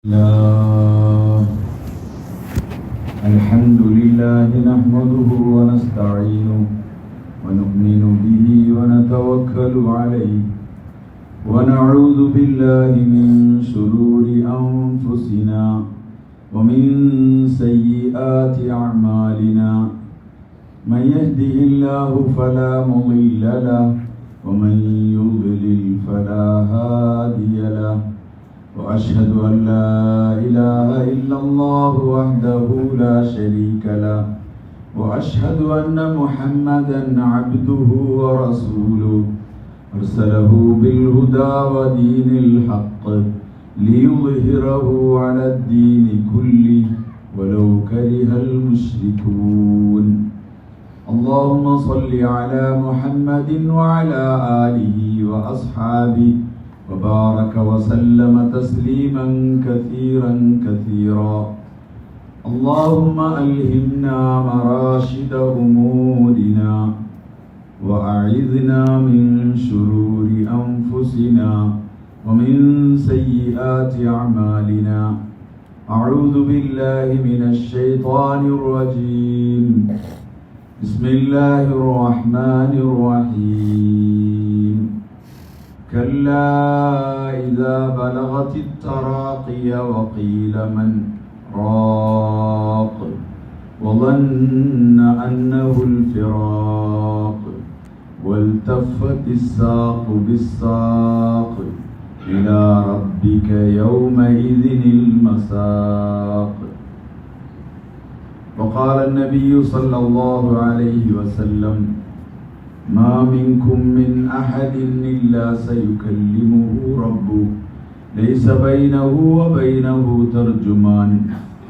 لا الحمد لله نحمده ونستعينه ونؤمن به ونتوكل عليه ونعوذ بالله من شرور أنفسنا ومن سيئات أعمالنا من يهده الله فلا مضل له ومن يضلل فلا هادي له وأشهد أن لا إله إلا الله وحده لا شريك له وأشهد أن محمدا عبده ورسوله أرسله بالهدى ودين الحق ليظهره على الدين كله ولو كره المشركون اللهم صل على محمد وعلى آله وأصحابه وبارك وسلم تسليما كثيرا كثيرا اللهم ألهمنا مراشد أمورنا وأعذنا من شرور أنفسنا ومن سيئات أعمالنا أعوذ بالله من الشيطان الرجيم بسم الله الرحمن الرحيم كلا إذا بلغت التراقي وقيل من راق وظن أنه الفراق والتفت الساق بالساق إلى ربك يومئذ المساق وقال النبي صلى الله عليه وسلم ما منكم من أحد إلا سيكلمه ربه ليس بينه وبينه ترجمان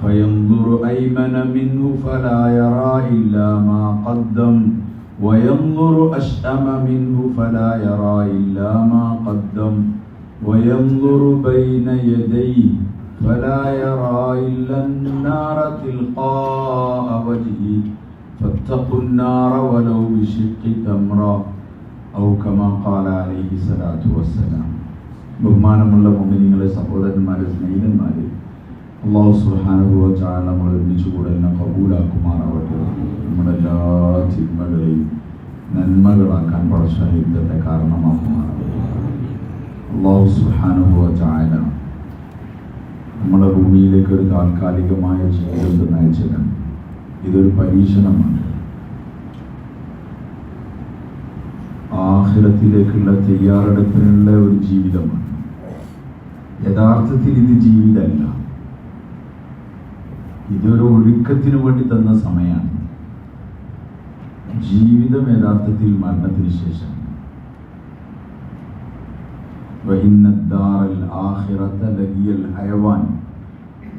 فينظر أيمن منه فلا يرى إلا ما قدم وينظر أشأم منه فلا يرى إلا ما قدم وينظر بين يديه فلا يرى إلا النار تلقاء وجهه فاتقوا النار ولو بشق تمرة أو كما قال عليه الصلاة والسلام. ബഹുമാനമുള്ള മുഅ്മിനീങ്ങളെ, സഹോദരന്മാരെ, സ്നേഹിതന്മാരെ, അല്ലാഹു സുബ്ഹാനഹു വ തആല നമ്മളെ ഒരുമിച്ചുകൂടെ എന്നെ കബൂലാക്കുമാറാവട്ടെ. നമ്മുടെ എല്ലാ തിന്മകളെയും നന്മകളാക്കാൻ പടച്ചവൻ യുദ്ധത്തെ കാരണമാക്കുമാറാവട്ടെ. അല്ലാഹു സുബ്ഹാനഹു വ തആല നമ്മുടെ ഭൂമിയിലേക്ക് ഒരു താൽക്കാലികമായ ജീവിതം നയിച്ചതാണ്. ഇതൊരു പരീക്ഷണമാണ്. ആഖിറത്തിലേക്കുള്ള തയ്യാറെടുപ്പിനുള്ള ഒരു ജീവിതമാണ്. യഥാർത്ഥത്തിൽ ഇത് ജീവിതമല്ല, ഇതൊരു ഒഴുക്കത്തിന് വേണ്ടി തന്ന സമയമാണ്. ജീവിതം യഥാർത്ഥത്തിൽ മരണത്തിന് ശേഷം.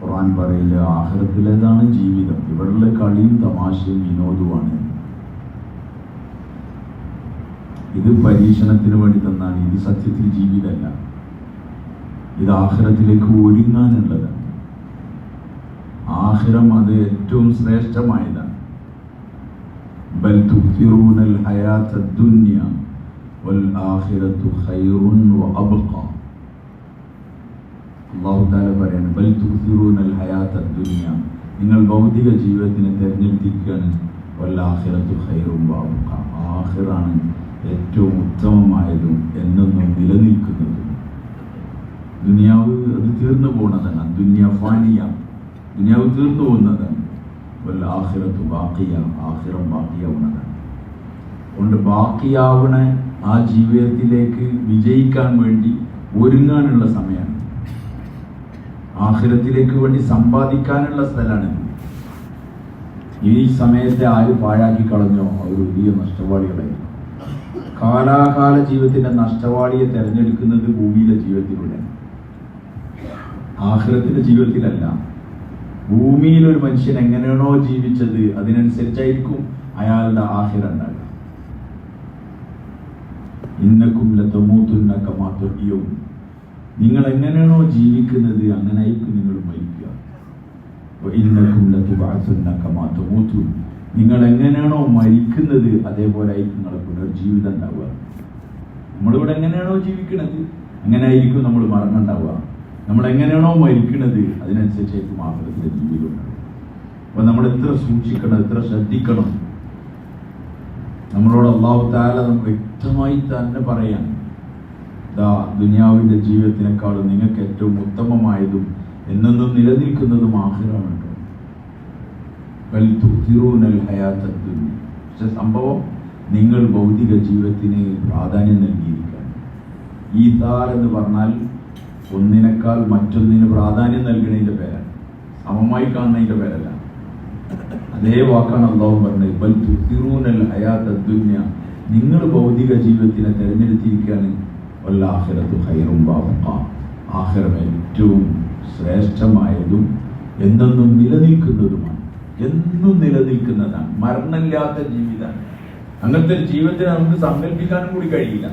ഖുർആൻ പറയില്ല, ആഖിറത്തിലേതാണ് ജീവിതം, ഇവിടെയുള്ള കളിയും തമാശയും വിനോദവുമാണ്. ഇത് പരീക്ഷണത്തിന് വേണ്ടി തന്നാണ്. ഇത് സത്യത്തിൽ ജീവിതമല്ല, ഇത് ആഖിറത്തിലേക്ക് ഒരുങ്ങാനുള്ളതാണ്. ആഖിറം അത് ഏറ്റവും ശ്രേഷ്ഠമായതാണ്. ബൽ തുക്തിറൂനൽ ഹയാത്തദ് ദുനിയ വൽ ആഖിറതു ഖൈറുൻ വ അബ്ഖാ. അല്ലാഹു തആല പറയുന്നു, ബൽ തുക്തിറൂനൽ ഹയാത്തദ് ദുനിയ, നിങ്ങൾ ഭൗതിക ജീവിതത്തിനെ തിരഞ്ഞെടുത്തിരിക്കുകയാണ്. വൽ ആഖിറതു ഖൈറുൻ വ അബ്ഖാ, ആഖിറാണ് ഏറ്റവും ഉത്തമമായതും എന്നെന്നും നിലനിൽക്കുന്നതും. ദുനിയാവ് അത് തീർന്നു പോകുന്നതാണ്. ദുനിയ ഫാനിയ, ദുനിയാവ് തീർന്നു പോകുന്നതാണ്. വൽ ആഖിറതു ബാഖിയ, ആഖിറം ബാക്കിയാവുന്നതാണ്. അതുകൊണ്ട് ബാക്കിയാവണ ആ ജീവിതത്തിലേക്ക് വിജയിക്കാൻ വേണ്ടി ഒരുങ്ങാനുള്ള സമയമാണ്. ആഖിറത്തിലേക്ക് വേണ്ടി സമ്പാദിക്കാനുള്ള സ്ഥലമാണ്. ഈ സമയത്തെ ആര് പാഴാക്കി കളഞ്ഞോ അവർ വലിയ നഷ്ടവാളികളായി. കാലാകാല ജീവിതത്തിന്റെ നഷ്ടവാളിയെ തെരഞ്ഞെടുക്കുന്നത് ഭൂമിയിലെ ജീവിതത്തിലൂടെയാണ്, ആഖിറത്തിന്റെ ജീവിതത്തിലല്ല. ഭൂമിയിൽ ഒരു മനുഷ്യൻ എങ്ങനെയാണോ ജീവിച്ചത് അതിനനുസരിച്ചായിരിക്കും അയാളുടെ ആഖിറ ഉണ്ടാകുക. ഇന്നക്കും ലതമൂതുന്ന കമാ തുഹ്യൂൻ, നിങ്ങൾ എങ്ങനെയാണോ ജീവിക്കുന്നത് അങ്ങനെയായിരിക്കും നിങ്ങൾ മരിക്കുക. ഇന്നക്കും ലതുബഅസുന്ന കമാ തമൂതുൻ, നിങ്ങൾ എങ്ങനെയാണോ മരിക്കുന്നത് അതേപോലെ ആയിരിക്കും നിങ്ങളുടെ പുനർജീവിതം ഉണ്ടാവുക. നമ്മളിവിടെ എങ്ങനെയാണോ ജീവിക്കുന്നത് അങ്ങനെ ആയിരിക്കും നമ്മൾ മരണം ഉണ്ടാവുക. നമ്മൾ എങ്ങനെയാണോ മരിക്കുന്നത് അതിനനുസരിച്ചായിരിക്കും ആഖിറത്തിലെ ജീവിതം. അപ്പൊ നമ്മൾ എത്ര സൂക്ഷിക്കണം, എത്ര ശ്രദ്ധിക്കണം. നമ്മളോട് അല്ലാഹു തആല വ്യക്തമായി തന്നെ പറയാൻ, ദുനിയാവിന്റെ ജീവിതത്തിനേക്കാളും നിങ്ങൾക്ക് ഏറ്റവും ഉത്തമമായതും എന്നെന്നും നിലനിൽക്കുന്നതും ആഖിറമാണ്. പക്ഷെ സംഭവം നിങ്ങൾ ഭൗതിക ജീവിതത്തിന് പ്രാധാന്യം നൽകിയിരിക്കുകയാണ്. ഈഥാർ എന്ന് പറഞ്ഞാൽ ഒന്നിനേക്കാൾ മറ്റൊന്നിന് പ്രാധാന്യം നൽകുന്നതിന്റെ പേരാണ്, സമമായി കാണുന്നതിന്റെ പേരല്ല. അതേ വാക്കാണ് അല്ലാഹു പറഞ്ഞത്, ബൽ തുസിറൂനൽ ഹയാത്തദ് ദുനിയ, നിങ്ങൾ ഭൗതിക ജീവിതത്തിനെ തിരഞ്ഞെടുത്തിരിക്കുകയാണ്. വല്ലാഖിറത്തു ഖൈറും വഅബ്ഖാ, ആഖിറം ഏറ്റവും ശ്രേഷ്ഠമായതും എന്നെന്നും നിലനിൽക്കുന്നതുമാണ്. എന്നും നിലനിൽക്കുന്നതാണ്, മരണമില്ലാത്ത ജീവിതമാണ്. അങ്ങനത്തെ ഒരു ജീവിതത്തിന് നമുക്ക് സങ്കല്പിക്കാനും കൂടി കഴിയില്ല.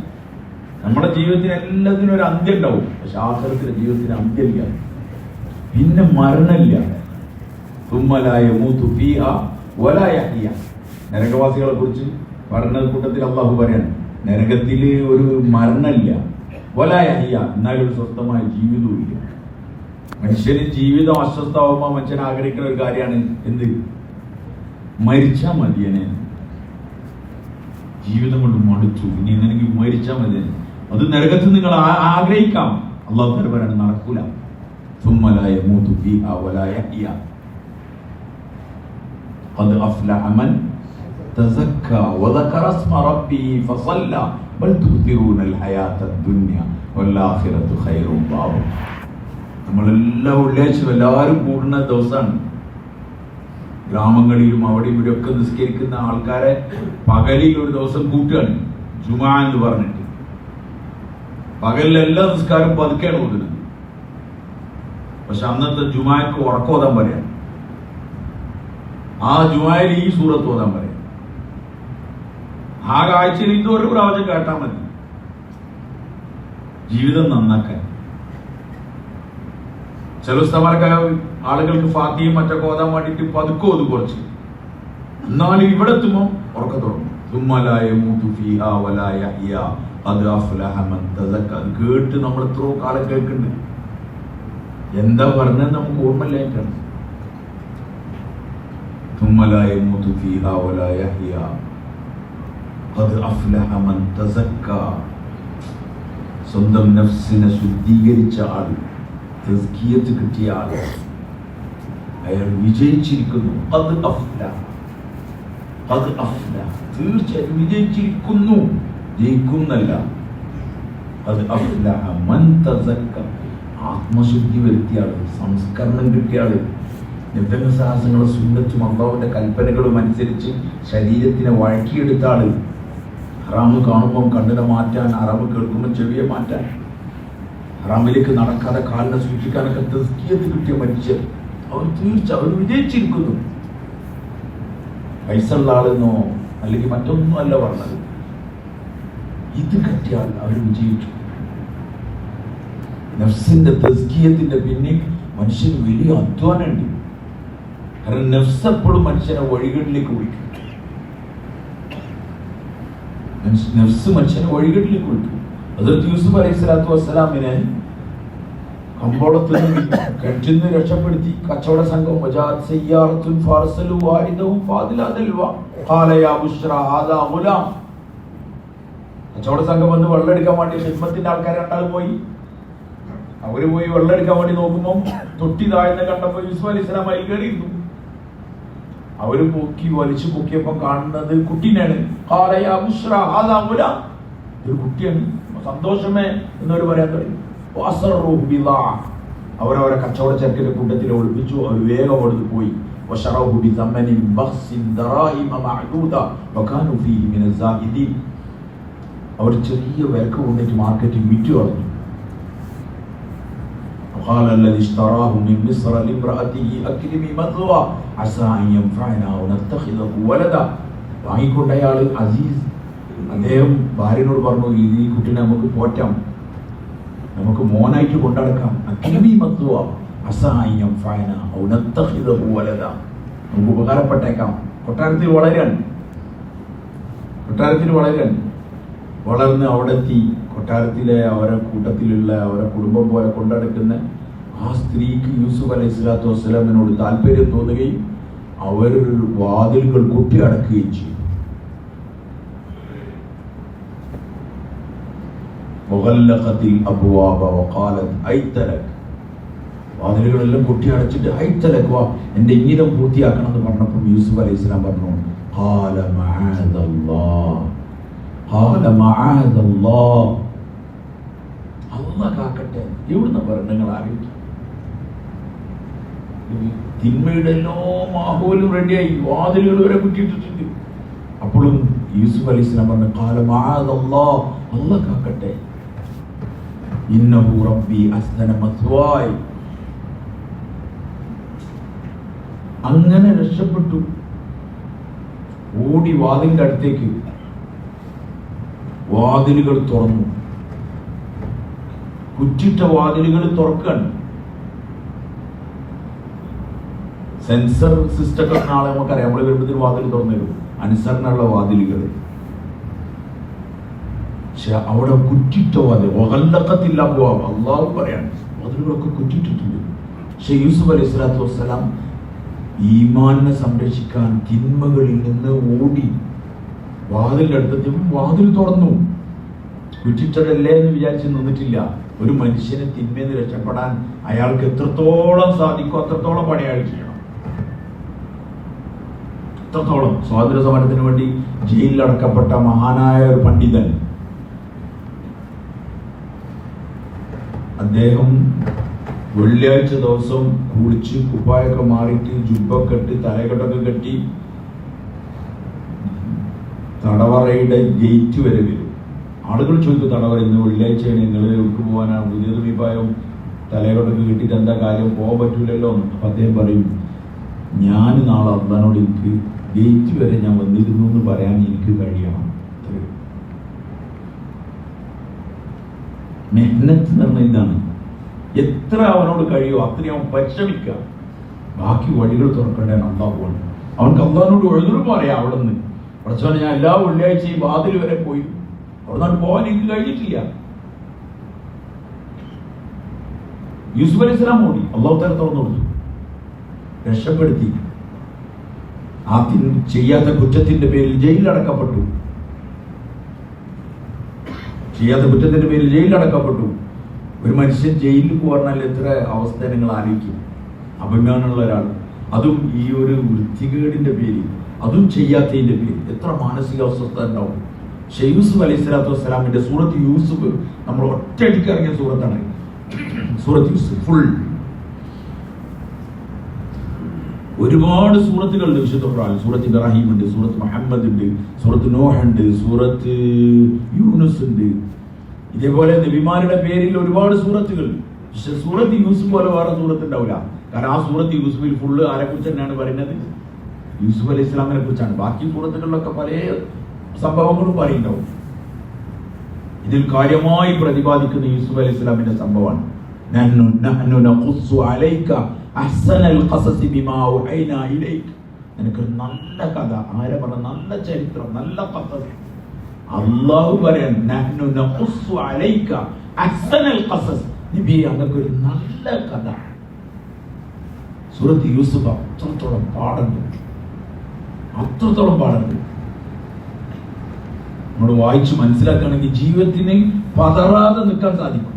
നമ്മുടെ ജീവിതത്തിന് എല്ലാത്തിനും ഒരു അന്ത്യം ഉണ്ടാവും, പക്ഷെ ആഖിറത്തിലെ ജീവിതത്തിന് അന്ത്യമില്ല, പിന്നെ മരണമില്ല. നരകവാസികളെ കുറിച്ച് പറഞ്ഞ കൂട്ടത്തിൽ അള്ളാഹു പറയാണ്, നരകത്തില് ഒരു മരണമില്ല, വലായഹിയ, എന്നാലും ഒരു സ്വസ്ഥമായ ജീവിതവും ഇല്ല. മനുഷ്യന് ജീവിതം അസ്വസ്ഥമാകുമ്പോൾ മനുഷ്യൻ ആഗ്രഹിക്കുന്ന ഒരു കാര്യമാണ് എന്ത്? മരിച്ചാൽ മതിയനെ. ജീവിതം കൊണ്ട് മടുത്തു, ഇനി എങ്ങനെയെങ്കിൽ മരിച്ചാൽ മതിയനെ. അത് നരകത്തിൽ നിങ്ങൾ ആഗ്രഹിക്കാം, അള്ളാഹു തആല പറയാണ് നടക്കൂല. ثم لا يموت فيها ولا يحيا قد أفلح من تزكى وذكر اسم ربه فصلى بل تؤثرون الحياة الدنيا والآخرة خير وأبقى. നമ്മളെല്ലാം ഉള്ളേച്ചും എല്ലാവരും കൂടുന്ന ദിവസമാണ്. ഗ്രാമങ്ങളിലും അവിടെ ഇവിടെ ഒക്കെ നിസ്കരിക്കുന്ന ആൾക്കാരെ പകലിൽ ഒരു ദിവസം കൂട്ടുകയാണ്, ജുമാ എന്ന് പറഞ്ഞിട്ട്. പകലിലെല്ലാ നിസ്കാരം പതുക്കെയാണ് ഓതുന്നത്. പക്ഷെ അന്നത്തെ ജുമാക്ക് ഉറക്കോതാൻ പറയാം, ആ ജുമായിൽ ഈ സൂറത്ത് ഓതാൻ പറയാം. ആ കാഴ്ചയിൽ ഇത് ഒരു പ്രാവശ്യം കേട്ടാൽ മതി ജീവിതം നന്നാക്കാൻ. ചില സ്ഥലമൊക്കെ ആളുകൾക്ക് ഫാത്തിയും മറ്റൊക്കെ ഓതാൻ വേണ്ടിയിട്ട് പതുക്കെ ഓതും കുറച്ച്, എന്നാലും ഇവിടെ എത്തുമ്പോൾ ഉറക്ക തുടങ്ങും. അത് കേട്ട് നമ്മൾ എത്രയോ കാലം കേൾക്കുന്നുണ്ട്, എന്താ പറഞ്ഞത് നമുക്ക് ഓർമ്മയില്ലായിട്ടാണ്. സ്വന്തം നഫ്സിനെ ശുദ്ധീകരിച്ച ആൾ, തസ്കിയത്ത് കിട്ടിയ ആൾ, അയാൾ വിജയിച്ചിരിക്കുന്നു. തീർച്ചയായും വിജയിച്ചിരിക്കുന്നു, ജയിക്കുന്നല്ല. ആത്മശുദ്ധി വരുത്തിയ ആള്, സംസ്കരണം കിട്ടിയ ആള്, നിബന്ധനശാസനങ്ങളും സുന്നത്തും അല്ലാഹുവിന്റെ കൽപ്പനകളും അനുസരിച്ച് ശരീരത്തിനെ വഴക്കിയെടുത്ത ആള്, ഹറാമ് കാണുമ്പോൾ കണ്ണിനെ മാറ്റാൻ, ഹറാമ് കേൾക്കുമ്പോൾ ചെവിയെ മാറ്റാൻ, ഹറാമിലേക്ക് നടക്കാതെ കാലിനെ സൂക്ഷിക്കാനൊക്കെ തസ്കിയത്ത് കിട്ടിയ മനുഷ്യർ, അവർ അവർ വിജയിച്ചിരിക്കുന്നു. പൈസ ഉള്ള ആളെന്നോ അല്ലെങ്കിൽ മറ്റൊന്നും അല്ല പറഞ്ഞത്, ഇത് കിട്ടിയാൽ അവർ വിജയിച്ചു. നഫ്സിന്റെ തസ്കിയത്തിന്റെ പിന്നിൽ മനുഷ്യന് വലിയ അധ്വാനമുണ്ട്. കാരണം നഫ്സ് എപ്പോഴും മനുഷ്യനെ വഴികളിലേക്ക് വിളിക്കും, നഫ്സ് മനുഷ്യനെ വഴികളിലേക്ക് വിളിക്കും. ഹദ്റത്ത് യൂസുഫ് അലൈഹിസ്സലാത്തു വസ്സലാമിനെ കമ്പോളത്തിൽ നിന്ന് കിണറ്റിന്ന് രക്ഷപ്പെടുത്തി കച്ചവട സംഘം കച്ചവട സംഘം വന്ന് വെള്ളം എടുക്കാൻ വേണ്ടി ഖിദ്മത്തിന്റെ ആൾക്കാർ രണ്ടാളും പോയി. അവര് പോയി വെള്ളം എടുക്കാൻ വേണ്ടി നോക്കുമ്പോൾ തൊട്ടി താഴ്ന്ന കണ്ടപ്പോ യൂസുഫ് അലൈഹിസ്സലാം അതിൽ കയറിയിരുന്നു. അവര് പൊക്കി വലിച്ചു പൊക്കിയപ്പോ കാണുന്നത് കുട്ടീനാണ്. ഒരു കുട്ടിയാണ്, സന്തോഷമേ എന്നവർ പറയാൻ തുടങ്ങി. അവരവരെ കച്ചവട ചരക്കിന്റെ കൂട്ടത്തിൽ ഒളിപ്പിച്ചു. അവർ വേഗം അവിടുന്ന് പോയി. അവർ ചെറിയ വിലക്ക് കൊണ്ടിട്ട് മാർക്കറ്റിൽ വിറ്റു കളഞ്ഞു. വാങ്ങിക്കൊണ്ടയാള് അസീസ്, അദ്ദേഹം ഭാര്യനോട് പറഞ്ഞു, ഈ കുട്ടിനെ നമുക്ക് പോറ്റാം, നമുക്ക് മോനായിട്ട് കൊണ്ടടക്കാം. നമുക്ക് ഉപകാരപ്പെട്ടേക്കാം. കൊട്ടാരത്തിൽ വളരാൻ വളർന്ന് അവിടെ എത്തി. കൊട്ടാരത്തിലെ അവരെ കൂട്ടത്തിലുള്ള അവരെ കുടുംബം പോലെ കൊണ്ടടക്കുന്ന ആ സ്ത്രീക്ക് യൂസുഫ് അലൈഹി സ്വലാത്തു വസ്സലാമിനോട് താല്പര്യം തോന്നുകയും അവർ വാതിലുകൾ കൊട്ടി അടക്കുകയും ചെയ്തു. വാതിലുകളെല്ലാം കൊട്ടി അടച്ചിട്ട് ഹൈത്തലക് വാ, എന്റെ ഇംഗിതം പൂർത്തിയാക്കണം എന്ന് പറഞ്ഞപ്പോൾ യൂസുഫ് അലൈഹി സ്വലാം പറഞ്ഞു അല്ലാഹ് കാക്കട്ടെ. എവിടുന്ന ഭരണങ്ങൾ ആലോചിക്കും. തിന്മയുടെ എല്ലാ മാഹോലും റെഡിയായി, വാതിലുകൾ വരെ കുറ്റിയിട്ടിട്ടുണ്ട്. അപ്പോഴും യൂസുഫ് അലൈഹി സ്വലാം പറഞ്ഞു അല്ലാഹ്, അല്ലാഹ് കാക്കട്ടെ. ഇന്നഹു റബ്ബി അസ്തന മസ്വായ്. അങ്ങനെ രക്ഷപ്പെട്ടു. ഓടി വാതിലിന്റെ അടുത്തേക്ക്, വാതിലുകൾ തുറന്നു. കുറ്റിട്ട വാതിലുകൾ തുറക്കാൻ സെൻസർ സിസ്റ്റം ഒക്കെ നാളെ നമുക്കറിയാം. നമ്മള് വരുമ്പത്തിന് വാതിൽ തുറന്നു തരും, അനുസരണമുള്ള വാതിലുകൾ. പക്ഷെ അവിടെ കുറ്റിട്ട വാതിൽ ഒകല്ലക്കത്തില്ല പോവാം. അള്ളാഹു പറയാണ് വാതിലുകളൊക്കെ കുറ്റിട്ടിട്ടുണ്ട്. പക്ഷെ യൂസുഫ് അലൈഹി സ്വലാത്തു വസ്സലാം ഈമാനിനെ സംരക്ഷിക്കാൻ തിന്മകളിൽ നിന്ന് ഓടി വാതിലിന്റെ അടുത്തെത്തിയപ്പോൾ വാതിൽ തുറന്നു. കുറ്റിട്ടതല്ലേ എന്ന് വിചാരിച്ച് നിന്നിട്ടില്ല. ഒരു മനുഷ്യനെ തിന്മയെന്ന് രക്ഷപ്പെടാൻ അയാൾക്ക് എത്രത്തോളം സാധിക്കും അത്രത്തോളം പണി അയാൾ ചെയ്യണം. എത്രത്തോളം. സ്വാതന്ത്ര്യ സമരത്തിന് വേണ്ടി ജയിലിലടക്കപ്പെട്ട മഹാനായ ഒരു പണ്ഡിതൻ, അദ്ദേഹം വെള്ളിയാഴ്ച ദിവസം കുളിച്ച് കുപ്പായൊക്കെ മാറിയിട്ട് ജുബ്ബൊക്കെ ഇട്ട് തലകെട്ടൊക്കെ കെട്ടി തടവറയുടെ ഗേറ്റ് വരെ വരും. ആളുകൾ ചോദിക്കും, തടവറ ഇന്ന് വെള്ളിയാഴ്ചയാണ്, നിങ്ങൾ എവിടെ പോകാനാണ്, പുതിയ തുണിപ്പായും തലകെട്ടൊക്കെ കെട്ടിയിട്ട് എന്താ കാര്യം, പോകാൻ പറ്റൂലല്ലോ. അപ്പൊ അദ്ദേഹം പറയും, ഞാൻ നാളെ അള്ളാനോട് എനിക്ക് ഗേറ്റ് വരെ ഞാൻ വന്നിരുന്നു എന്ന് പറയാൻ എനിക്ക് കഴിയണം. മെഹ്നത്ത് എന്ന് പറഞ്ഞ ഇതാണ്. എത്ര അവനോട് കഴിയുമോ അത്രയും അവൻ പരിശ്രമിക്കുക. ബാക്കി വഴികൾ തുറക്കേണ്ട അള്ളാഹുവാണ്. അവർക്ക് അള്ളാഹിനോട് എഴുതും പറയാം. അവിടെ നിന്ന് പഠിച്ചവനെ ഞാൻ എല്ലാ വെള്ളിയാഴ്ചയും വാതിൽ വരെ പോയി, അവിടെ നിന്ന് പോകാൻ എനിക്ക് കഴിഞ്ഞിട്ടില്ല. യൂസുഫ് അലൈഹി സ്വലാം ഓടി, അള്ളാഹു തആല തുറന്നു കൊടുത്തു, രക്ഷപ്പെടുത്തി. ആ ചെയ്യാത്ത കുറ്റത്തിന്റെ പേരിൽ ജയിലിലടക്കപ്പെട്ടു. ഒരു മനുഷ്യൻ ജയിലിൽ പോകാൻ എത്ര അവസ്ഥ നിങ്ങൾ ആലോചിക്കും. അഭിമാനമുള്ള ഒരാൾ, അതും ഈ ഒരു വൃത്തികേടിന്റെ പേരിൽ, അതും ചെയ്യാത്തതിന്റെ പേരിൽ എത്ര മാനസിക അസ്വസ്ഥത ഉണ്ടാവും. യൂസുഫ് അലൈഹി സ്വലാത്തു വസ്സലാമിന്റെ സൂറത്ത് യൂസുഫ് നമ്മൾ ഒറ്റയടിക്ക് ഇറങ്ങിയ സൂറത്താണ് സൂറത്ത് യൂസുഫ്. ഫുൾ ഒരുപാട് സൂറത്തുകളുണ്ട് വിശുദ്ധ ഖുർആനിൽ. സൂറത്ത് ഇബ്രാഹിം ഉണ്ട്, സൂറത്ത് മുഹമ്മദ് ഉണ്ട്, സൂറത്ത് നോഹ് ഉണ്ട്, സൂറത്ത് യൂനുസ് ഉണ്ട്. ഇതേപോലെ നബിമാരുടെ പേരിൽ ഒരുപാട് സൂറത്തുകൾ. പക്ഷെ സൂറത്ത് യൂസുഫ് പോലെ വേറെ സൂറത്ത് ഉണ്ടാവില്ല. കാരണം ആ സൂറത്ത് യൂസുഫിൽ ഫുള്ള് ആരെ കുറിച്ച് തന്നെയാണ് പറയുന്നത്? യൂസുഫ് അലൈഹി ഇസ്ലാമിനെ കുറിച്ചാണ്. ബാക്കി സൂറത്തുകളിലൊക്കെ പല സംഭവങ്ങളും പറയുന്നുണ്ടാവും. ഇതിൽ കാര്യമായി പ്രതിപാദിക്കുന്ന യൂസുഫ് അലൈഹി ഇസ്ലാമിന്റെ സംഭവമാണ്. നിനക്ക് നല്ല കഥ, ആരെ പറഞ്ഞ നല്ല ചരിത്രം, നല്ല കഥ. അള്ളാഹു പറയാൻ അങ്ങക്കൊരു നല്ല കഥ. സൂറത്ത് യൂസുഫ് അത്രത്തോളം പാടുണ്ട്. നമ്മൾ വായിച്ച് മനസ്സിലാക്കുകയാണെങ്കിൽ ജീവിതത്തിന് പതറാതെ നിൽക്കാൻ സാധിക്കും.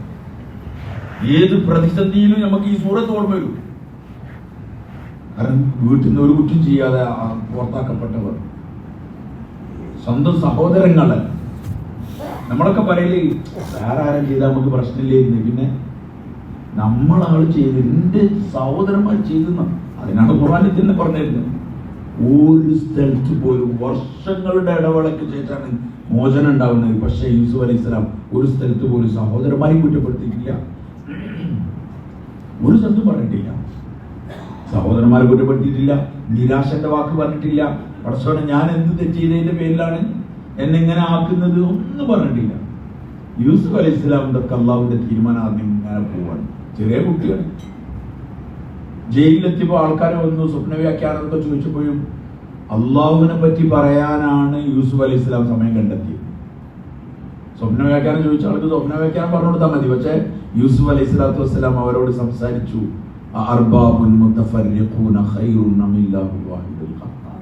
ഏത് പ്രതിസന്ധിയിലും നമുക്ക് ഈ സൂറത്ത് ഓർമ്മ വരും. കാരണം വീട്ടിൽ നിന്ന് ഒരു കുറ്റം ചെയ്യാതെ പുറത്താക്കപ്പെട്ടവർ, സ്വന്തം സഹോദരങ്ങളല്ല. നമ്മളൊക്കെ പറയല് വേറെ ആരും ചെയ്താൽ നമുക്ക് പ്രശ്നമില്ലായിരുന്നു, പിന്നെ നമ്മളാൾ ചെയ്ത് എന്റെ സഹോദരന്മാർ ചെയ്തെന്ന. അതിനാണ് ഖുർആനിൽ തന്നെ പറഞ്ഞിരുന്നത്. ഒരു സ്ഥലത്ത് പോലും വർഷങ്ങളുടെ ഇടവേളയ്ക്ക് ശേഷമാണ് മോചനം ഉണ്ടാവുന്നത്. പക്ഷേ യൂസുഫ് അലൈഹി സ്വലാം ഒരു സ്ഥലത്ത് പോലും സഹോദരന്മാരെയും കുറ്റപ്പെടുത്തിയിട്ടില്ല, ഒരു സ്ഥലത്തും പറഞ്ഞിട്ടില്ല. സഹോദരന്മാരെ കുറ്റപ്പെടുത്തിയിട്ടില്ല, നിരാശന്റെ വാക്ക് പറഞ്ഞിട്ടില്ല. പടച്ചോനെ ഞാൻ എന്ത് തെറ്റ് ചെയ്തതിന്റെ പേരിലാണ് എന്നെ ഇങ്ങനെ ആക്കുന്നത് ഒന്നും പറഞ്ഞിട്ടില്ല. യൂസുഫ് അലൈഹി സ്വലാമിന്റെ അള്ളാഹുവിന്റെ തീരുമാനം ആദ്യം ഇങ്ങനെ പോവാണ്. ചെറിയ കുട്ടിയാണ്. ജയിലിലെത്തിയപ്പോൾ ആൾക്കാർ വന്നു സ്വപ്ന വ്യാഖ്യാനമൊക്കെ ചോദിച്ചപ്പോഴും അള്ളാഹുവിനെ പറ്റി പറയാനാണ് യൂസുഫ് അലൈഹി സ്വലാം സമയം കണ്ടെത്തിയത്. സ്വപ്ന വ്യാഖ്യാനം ചോദിച്ച ആൾക്ക് സ്വപ്ന വ്യാഖ്യാനം പറഞ്ഞു കൊടുത്താൽ മതി. പക്ഷെ യൂസുഫ് അലൈഹി സ്വലാത്തു വസ്സലാം അവരോട് സംസാരിച്ചു, അർബാബുൻ മുതഫർരിഖൂന ഖൈറുൻ അമില്ലാഹു വാഹിദുൽ ഖഹാർ.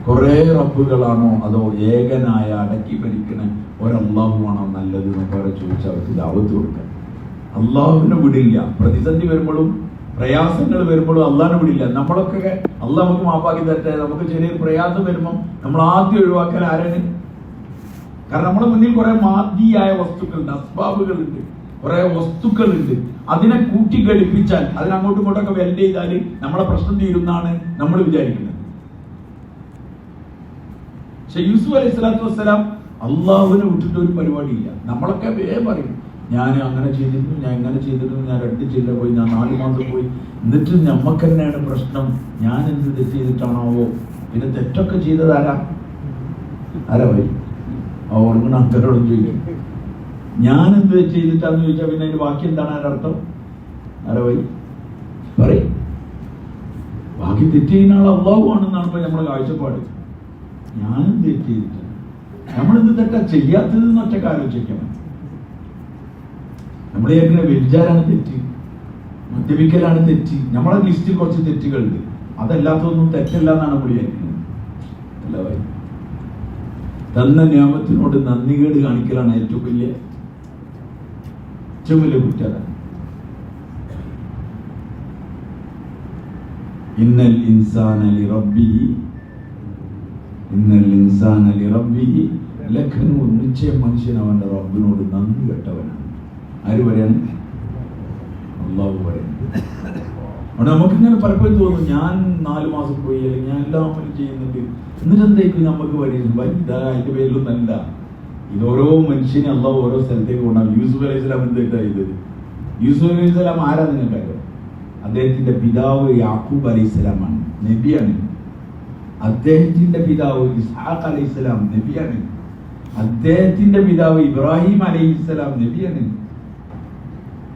കുറേ റബ്ബുകളാണോ അതോ ഏകനായ അടക്കി ഭരിക്കണ ഒരല്ലാഹുവാണോ നല്ലത് എന്നൊക്കെ അവരെ ചോദിച്ചാൽ അവർക്ക് ദാവത്ത് കൊടുക്കാൻ. അള്ളാഹുവിനെ വിടില്ല. പ്രതിസന്ധി വരുമ്പോഴും പ്രയാസങ്ങൾ വരുമ്പോഴും അള്ളാഹിനെ വിടില്ല. നമ്മളൊക്കെ അള്ളാഹ് നമുക്ക് മാപ്പാക്കി തരട്ടെ. നമുക്ക് ചെറിയൊരു പ്രയാസം വരുമ്പോൾ നമ്മൾ ആദ്യം ഒഴിവാക്കാൻ ആരാണ്? കാരണം നമ്മുടെ മുന്നിൽ കുറെ മാദിയായ വസ്തുക്കളുണ്ട്, അസ്ബാബുകളുണ്ട്, കുറെ വസ്തുക്കളുണ്ട്. അതിനെ കൂട്ടിഘടിപ്പിച്ചാൽ, അതിനങ്ങോട്ടും ഇങ്ങോട്ടൊക്കെ വെൽഡ് ചെയ്താൽ നമ്മളെ പ്രശ്നം തീരുന്നാണ് നമ്മൾ വിചാരിക്കുന്നത്. പക്ഷെ യൂസുഫ് അലൈഹി സ്വലാത്തു വസ്സലാം അള്ളാഹുവിനെ വിട്ടിട്ട് ഒരു പരിപാടിയില്ല. നമ്മളൊക്കെ വേഗം പറയും, ഞാൻ അങ്ങനെ ചെയ്തിരുന്നു, ഞാൻ ഇങ്ങനെ ചെയ്തിരുന്നു, ഞാൻ 2 ജില്ല പോയി, ഞാൻ 4 മാസം പോയി, എന്നിട്ട് നമ്മക്ക് തന്നെയാണ് പ്രശ്നം. ഞാൻ എന്ത് തെറ്റ് ചെയ്തിട്ടാണാവോ? പിന്നെ തെറ്റൊക്കെ ചെയ്തത് ആരാ പോയി ഓർമ്മ ആൾക്കാരോടും ചോദിക്കും, ഞാൻ എന്ത് തെറ്റ് ചെയ്തിട്ടാന്ന് ചോദിച്ചാൽ പിന്നെ അതിന്റെ ബാക്കി എന്താണ് അതിനർത്ഥം? പോയി പറയും. ബാക്കി തെറ്റ് ചെയ്യുന്ന ആൾ അള്ളാഹു ആണെന്നാണ് ഇപ്പൊ നമ്മുടെ കാഴ്ചപ്പാട്. ഞാനും തെറ്റ് ചെയ്തിട്ട് നമ്മളെന്ത് തെറ്റാ ചെയ്യാത്തതെന്ന് ഒറ്റക്ക് ആലോചിക്കണം. നമ്മളെ എങ്ങനെ വ്യഭിചാരാണ് തെറ്റ്, മദ്യപിക്കലാണ് തെറ്റ്, നമ്മളെ ലിസ്റ്റിൽ കുറച്ച് തെറ്റുകളുണ്ട്. അതല്ലാത്തതൊന്നും തെറ്റല്ല എന്നാണ് വിചാരിക്കുന്നത്. അല്ല, തന്ന നിയമത്തിനോട് നന്ദികേട് കാണിക്കലാണ് ഏറ്റവും വലിയ കുറ്റം. ഇന്നൽ ഇൻസാന ലിറബ്ബിഹി ലഖനൂൻ. നിശ്ചയം മനുഷ്യൻ അവന്റെ റബ്ബിനോട് നന്ദി കെട്ടവനാണ്. ആര് പറയാണ്? അള്ളാഹു പറയുന്നത്. അവിടെ നമുക്കിങ്ങനെ പലപ്പോഴും തോന്നും, ഞാൻ 4 മാസം പോയി, അല്ലെങ്കിൽ ഞാൻ എല്ലാം ചെയ്യുന്നുണ്ട്, എന്നിട്ട് എന്തേക്കും നമുക്ക് പറയുന്നത്? ഇതാ അതിന്റെ പേരിലൊന്നല്ല. ഇത് ഓരോ മനുഷ്യനെ അള്ളാഹു ഓരോ സ്ഥലത്തേക്ക് കൊണ്ടാണ്. യൂസുഫ് അലൈഹി സ്വലാം എന്താ ചെയ്തത്? യൂസുഫ് അലൈഹി സ്വലാം ആരാ നിങ്ങൾക്കറിയോ? അദ്ദേഹത്തിന്റെ പിതാവ് യാക്കൂബ് അലൈഹി സ്വലാമാണ്, നബിയാണ്. അദ്ദേഹത്തിന്റെ പിതാവ് ഇസ്ഹാഖ് അലൈഹി സ്വലാം നബിയാണ്. അദ്ദേഹത്തിന്റെ പിതാവ് ഇബ്രാഹിം അലൈഹി സ്വലാം നബിയാണ്.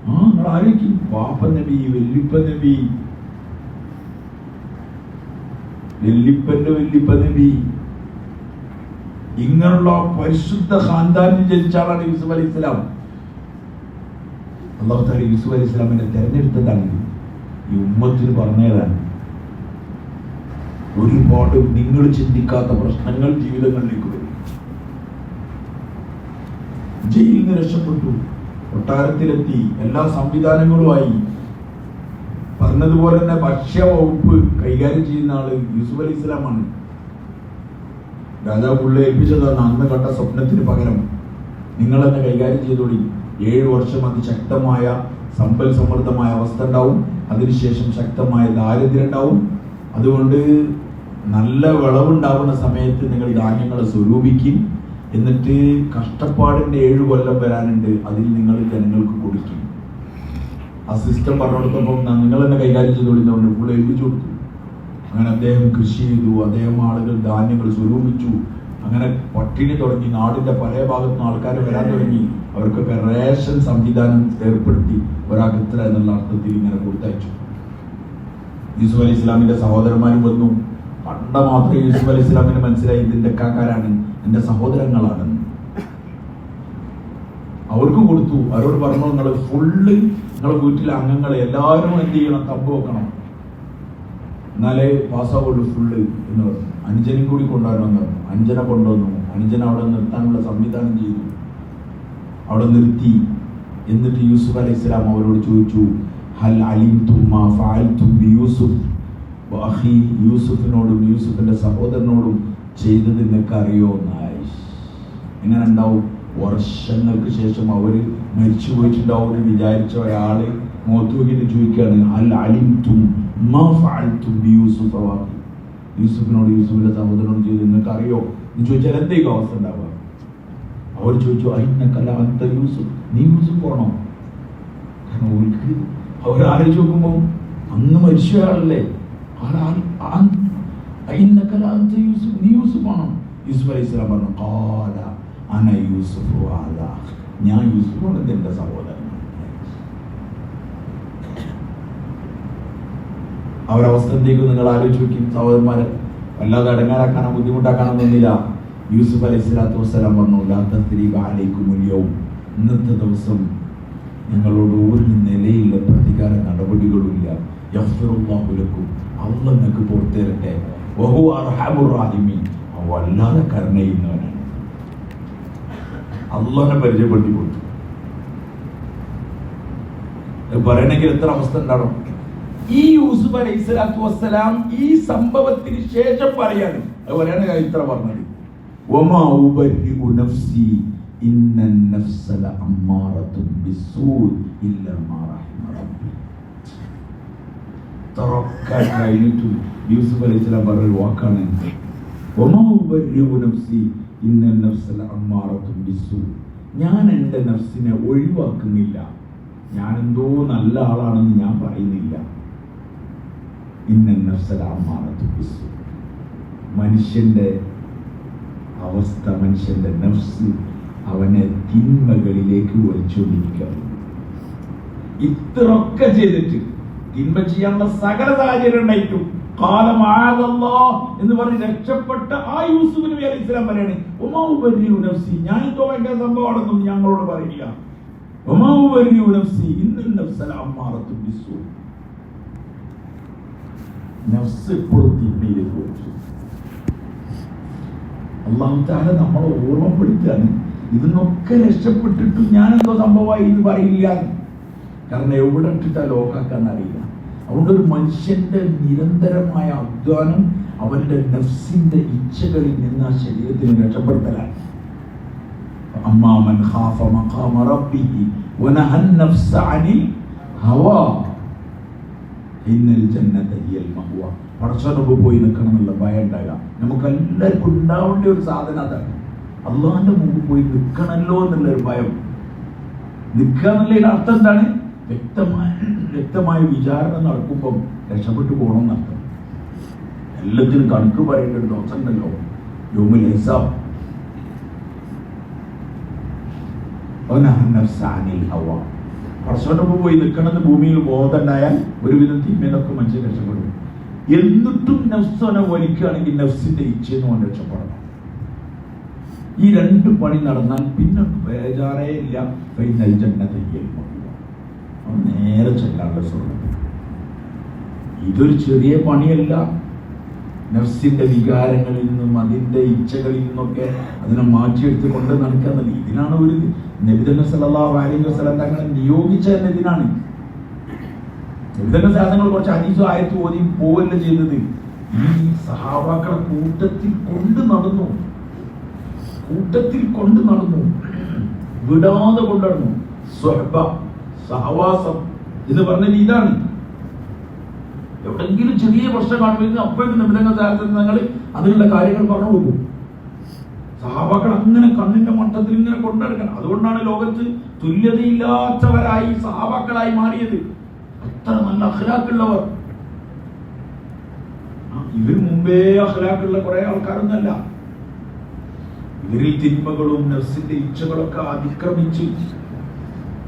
നിങ്ങൾ ആലോചിക്കും, പാപ്പ നബി, വല്ലിപ്പ നബി, വല്ലിപ്പ നബി, ഇങ്ങനെയുള്ള പരിശുദ്ധ ഖാൻദാനിൽ ജനിച്ച ആളാണ് യൂസുഫ് അലൈഹി സ്വലാം. അല്ലാഹു തആല യൂസുഫ് അലൈഹി സ്വലാമിനെ തെരഞ്ഞെടുത്തതാണ്, ഈ ഉമ്മത്തിന് പറഞ്ഞതാണ്. ഒരുപാട് നിങ്ങൾ ചിന്തിക്കാത്ത പ്രശ്നങ്ങൾ ജീവിതങ്ങളിലേക്ക് വരും. ജയിലിൽ നിന്ന് രക്ഷപ്പെട്ടു, കൊട്ടാരത്തിലെത്തി, എല്ലാ സംവിധാനങ്ങളുമായി. പറഞ്ഞതുപോലെ തന്നെ ഭക്ഷ്യ വകുപ്പ് കൈകാര്യം ചെയ്യുന്ന ആള് യൂസുഫ് അലൈഹി സ്വലാമാണ്. രാജാവ് പുള്ളി ഏൽപ്പിച്ചതാണ്, അന്ന് കണ്ട സ്വപ്നത്തിന് പകരം നിങ്ങൾ തന്നെ കൈകാര്യം ചെയ്തോളി. 7 വർഷം അതിശക്തമായ സമ്പൽ സമൃദ്ധമായ അവസ്ഥ ഉണ്ടാവും, അതിനുശേഷം ശക്തമായ ദാരിദ്ര്യം ഉണ്ടാവും. അതുകൊണ്ട് നല്ല വിളവുണ്ടാവുന്ന സമയത്ത് നിങ്ങൾ ധാന്യങ്ങളെ സ്വരൂപിക്കും, എന്നിട്ട് കഷ്ടപ്പാടിന്റെ 7 കൊല്ലം വരാനുണ്ട്, അതിൽ നിങ്ങൾ ജനങ്ങൾക്ക് കൊടുക്കും. ആ സിസ്റ്റം പറഞ്ഞു കൊടുത്തപ്പോൾ നിങ്ങൾ തന്നെ കൈകാര്യം ചെയ്തുകൊണ്ടിരുന്നതുകൊണ്ട് പുള്ളി ഏൽപ്പിച്ചു കൊടുത്തു. അങ്ങനെ അദ്ദേഹം കൃഷി ചെയ്തു, അദ്ദേഹം ആളുകൾ ധാന്യങ്ങൾ സ്വരൂപിച്ചു. അങ്ങനെ പട്ടിണി തുടങ്ങി, നാടിന്റെ പല ഭാഗത്തുനിന്ന് ആൾക്കാർ വരാൻ തുടങ്ങി. അവർക്കൊക്കെ റേഷൻ സംവിധാനം ഏർപ്പെടുത്തി, ഒരാൾക്ക് ഇത്ര എന്നുള്ള അർത്ഥത്തിൽ ഇങ്ങനെ കൊടുത്തയച്ചു. യൂസുഫ് അലൈഹി ഇസ്ലാമിന്റെ സഹോദരന്മാരും വന്നു. കണ്ട മാത്രമേ യൂസുഫ് അലൈഹി ഇസ്ലാമിന് മനസ്സിലായി, ഇതിന്റെ കാക്കാരാണ്, എന്റെ സഹോദരങ്ങളാണെന്ന്. അവർക്ക് കൊടുത്തു. അവരോട് പറഞ്ഞു, നിങ്ങൾ ഫുള്ള് നിങ്ങളുടെ വീട്ടിലെ അംഗങ്ങളെ എല്ലാവരും എന്ത് ചെയ്യണം, തമ്പ് വെക്കണം, എന്നാലേ പാസ്സാവുള്ളൂ ഫുള്ള് എന്ന് പറഞ്ഞു. അനുജനും കൂടി കൊണ്ടുവരണമെന്ന് പറഞ്ഞു. അനുജനെ കൊണ്ടുവന്നു. അനുജനെ അവിടെ നിർത്താനുള്ള സംവിധാനം ചെയ്തു, അവിടെ നിർത്തി. എന്നിട്ട് യൂസുഫ് അലൈഹി സ്വലാം അവരോട് ചോദിച്ചു, ഹൽ അലിംതും മാ ഫഅൽതും ബിയൂസുഫ് വഅഖി. യൂസുഫിനോടും യൂസുഫിന്റെ സഹോദരനോടും ചെയ്തത് നിങ്ങൾക്ക് അറിയോ? എങ്ങനെ ഉണ്ടാവും? വർഷങ്ങൾക്ക് ശേഷം അവര് മരിച്ചു പോയിട്ടുണ്ടാവും എന്ന് വിചാരിച്ച ഒരാള് മുഖത്ത് നോക്കിയിട്ട് ചോദിക്കുകയാണ്, ഹൽ അലിംതും മാ ഫഅൽതും ബിയൂസുഫ വഅഖി. യൂസുഫിനോട് യൂസുഫിന്റെ സഹോദരനോട് ചെയ്ത് നിങ്ങൾക്ക് അറിയോ എന്ന് ചോദിച്ചാൽ എന്തേക്കും അവസ്ഥ ഉണ്ടാവുക? അവർ ചോദിച്ചു, അinnaka അന്ത യൂസുഫ്, നീ യൂസുഫ് പോണോ? കാരണം അവർക്ക് അവരാലോചിച്ച് നോക്കുമ്പോൾ അന്ന് മരിച്ച ആളല്ലേ, അinnaka അന്ത യൂസുഫ്, നീ യൂസുഫ് ആണോ? യൂസുഫ് അലൈഹി സ്വലാം പറഞ്ഞു, ഖാല അന യൂസുഫ് വഹാദാ, ഞാൻ യൂസുഫാണ്, എന്റെ സഹോദരൻ. അവരവസ്ഥ എന്തേക്കും നിങ്ങൾ ആലോചിച്ച് നോക്കി സഹോദരന്മാരെ. വല്ലാതെ അടങ്ങാറാക്കാനോ ബുദ്ധിമുട്ടാക്കാനോ ഒന്നുമില്ല. യൂസുഫ് അലൈഹി സ്വലാത്തു വസ്സലാം പറഞ്ഞു, ലാ തസ്രീബ അലൈക്കുമുൽ യൗം, ഇന്നത്തെ ദിവസം നിങ്ങളോട് ഒരു നിലയില്ല പ്രതികാര നടപടികളുമില്ല. യഗ്ഫിറുല്ലാഹു ലക്കും, അല്ലാഹു നിങ്ങൾക്ക് പുറത്തു തരട്ടെ. വഹുവ അർഹമുർ റഹീമീൻ, വല്ലാതെ കരുണ ചെയ്യുന്നവനാണ്. അല്ലാഹുവിനെ പരിചയപ്പെടുത്തി കൊടുത്തു. പറയണമെങ്കിൽ എത്ര അവസ്ഥ ഉണ്ടാവണം. ഈ യൂസുഫ് അലൈഹി സ്വലാത്തു വസ്സലാം ഈ സംഭവത്തിന് ശേഷം പറയാണ്, അത് പറയാണ് ഇത്ര പറഞ്ഞത്, വമാ ഉബരിഉ നഫ്സി ഇന്നൻ നഫ്സ ലഅമ്മാറത്തുൻ ബിസ്സൂഇ ഇല്ലാ മാ റഹിമ റബ്ബി. തറക്ക കഴിഞ്ഞിട്ട് യൂസുഫ് അലൈഹി സ്വലാം പറഞ്ഞ വാക്കാണ്, വമാ ഉബരിഉ നഫ്സി ഇന്നൻ നഫ്സ ലഅമ്മാറത്തുൻ ബിസ്സൂഇ. ഞാൻ എൻ്റെ നഫ്സിനെ ഒഴിവാക്കുന്നില്ല, ഞാനെന്തോ നല്ല ആളാണെന്ന് ഞാൻ പറയുന്നില്ല. ഇന്നൻ നഫ്സ ലഅമ്മാറത്തുൻ ബിസ്സൂഇ, മനുഷ്യന്റെ അവസ്ഥ, മനുഷ്യന്റെ നഫ്സ് അവനെ തിന്മകളിലേക്ക് വലിച്ചുകൊണ്ടിരിക്കുകയാണ്. ഇത്രയൊക്കെ ചെയ്തിട്ട് തിന്മ ചെയ്യാനുള്ള സകല സാഹചര്യം ഉണ്ടായിട്ടും ഖാല മഅദല്ലാഹ് എന്ന് പറഞ്ഞ് രക്ഷപ്പെട്ട ആ യൂസുഫ് നബി അലൈഹി സ്വലാം പറയാണ്, വമാ ഉബരിഉ നഫ്സി, ഞാൻ എന്തോ ഭയങ്കര സംഭവമാണെന്നും ഞങ്ങളോട് പറയില്ല. വമാ ഉബരിഉ നഫ്സി ഇന്നൻ നഫ്സ ലഅമ്മാറത്തുൻ ബിസ്സൂഇ. നഫ്സ് എപ്പോഴും തിന്മയിലേക്ക് വലിച്ചു. അല്ലാഹു തആല നമ്മളെ ഓർമ്മപ്പെടുത്തുകയാണ്, ഇതിനൊക്കെ രക്ഷപ്പെട്ടിട്ടും ഞാനെന്തോ സംഭവമായി എന്ന് പറയില്ല. കാരണം എവിടെ ഇട്ടിട്ടാ ലോക്കാക്കാന്ന് അറിയില്ല. അതുകൊണ്ട് ഒരു മനുഷ്യന്റെ നിരന്തരമായ അധ്വാനം അവന്റെ നഫ്സിന്റെ ഇച്ഛകളിൽ നിന്ന് ആ ശരീരത്തിന് രക്ഷപ്പെടുത്തലാണ്. അമ്മാ മൻ ഖാഫ മഖാമ റബ്ബിഹി വനഹൻ നഫ്സ അനിൽ ഹവാ ഇന്നൽ ജന്നത ഹിയൽ മഅ്വ. പടച്ചവനൊക്കെ പോയി നിൽക്കണം എന്നുള്ള ഭയം ഉണ്ടാകുക. നമുക്ക് എല്ലാവർക്കും ഉണ്ടാവേണ്ട ഒരു സാധനം അതാണ്. അള്ളാഹിന്റെ മുമ്പ് പോയി നിൽക്കണമല്ലോ എന്നുള്ളൊരു ഭയം. നിൽക്കുക എന്നുള്ളതിന്റെ അർത്ഥം എന്താണ്? വ്യക്തമായ വിചാരണ നടക്കുമ്പം രക്ഷപ്പെട്ടു പോകണം എന്നർത്ഥം. എല്ലാത്തിനും കണക്ക് പറയേണ്ട ഒരു ദിവസം ഉണ്ടല്ലോ, യൗമുൽ ഹിസാബ്. പടച്ചവനൊക്കെ പോയി നിൽക്കണമെന്ന് ഭൂമിയിൽ ബോധം ഉണ്ടായാൽ ഒരുവിധം തിന്മയൊക്കെ മനുഷ്യൻ രക്ഷപ്പെടും. എന്നിട്ടും നഫ്സിനെ വലിക്കുകയാണെങ്കിൽ നഫ്സിന്റെ ഇച്ഛയിൽ നിന്ന് രക്ഷപ്പെടണം. ഈ രണ്ട് പണി നടന്നാൽ പിന്നെ ബേജാറേ ഇല്ല. നേരെ ചെല്ലാനുള്ള സ്വർണ്ണം. ഇതൊരു ചെറിയ പണിയല്ല. നഫ്സിന്റെ വികാരങ്ങളിൽ നിന്നും അതിന്റെ ഇച്ഛകളിൽ നിന്നൊക്കെ അതിനെ മാറ്റിയെടുത്ത് കൊണ്ട് നടക്കുന്നത്. ഇതിനാണ് ഒരു നബി സല്ലല്ലാഹു അലൈഹി വസല്ലം തങ്ങളെ നിയോഗിച്ചത്. ഇതിനാണ് നബി സാധനങ്ങൾ കുറച്ച് ഹദീസ് ആയത്ത് ഓതി പോവല്ല ചെയ്തത്. ഈ സഹാബാക്കളെ കൂട്ടത്തിൽ കൊണ്ട് നടന്നു, വിടാതെ കൊണ്ടുനടന്നു. സ്വഹബ, സഹവാസം എന്ന് പറഞ്ഞാൽ ഇതാണ്. എവിടെങ്കിലും ചെറിയ പ്രശ്നം കാണുമെങ്കിൽ അപ്പോഴേക്കും നബിതങ്ങൾ തങ്ങൾ അതിനുള്ള കാര്യങ്ങൾ പറഞ്ഞു കൊടുക്കും. സഹാബാക്കൾ അങ്ങനെ കണ്ണിന്റെ മട്ടത്തിൽ ഇങ്ങനെ കൊണ്ടെടുക്കണം. അതുകൊണ്ടാണ് ലോകത്ത് തുല്യതയില്ലാത്തവരായി സഹാബാക്കളായി മാറിയത്. അത്ര നല്ല അഖ്ലാഖുള്ളവർ. ഇവർ മുമ്പേ അഖ്ലാഖുള്ള കുറെ ആൾക്കാരൊന്നല്ല. ഇവരിൽ തിന്മകളും നഫ്സിന്റെ ഇച്ഛകളൊക്കെ അതിക്രമിച്ച്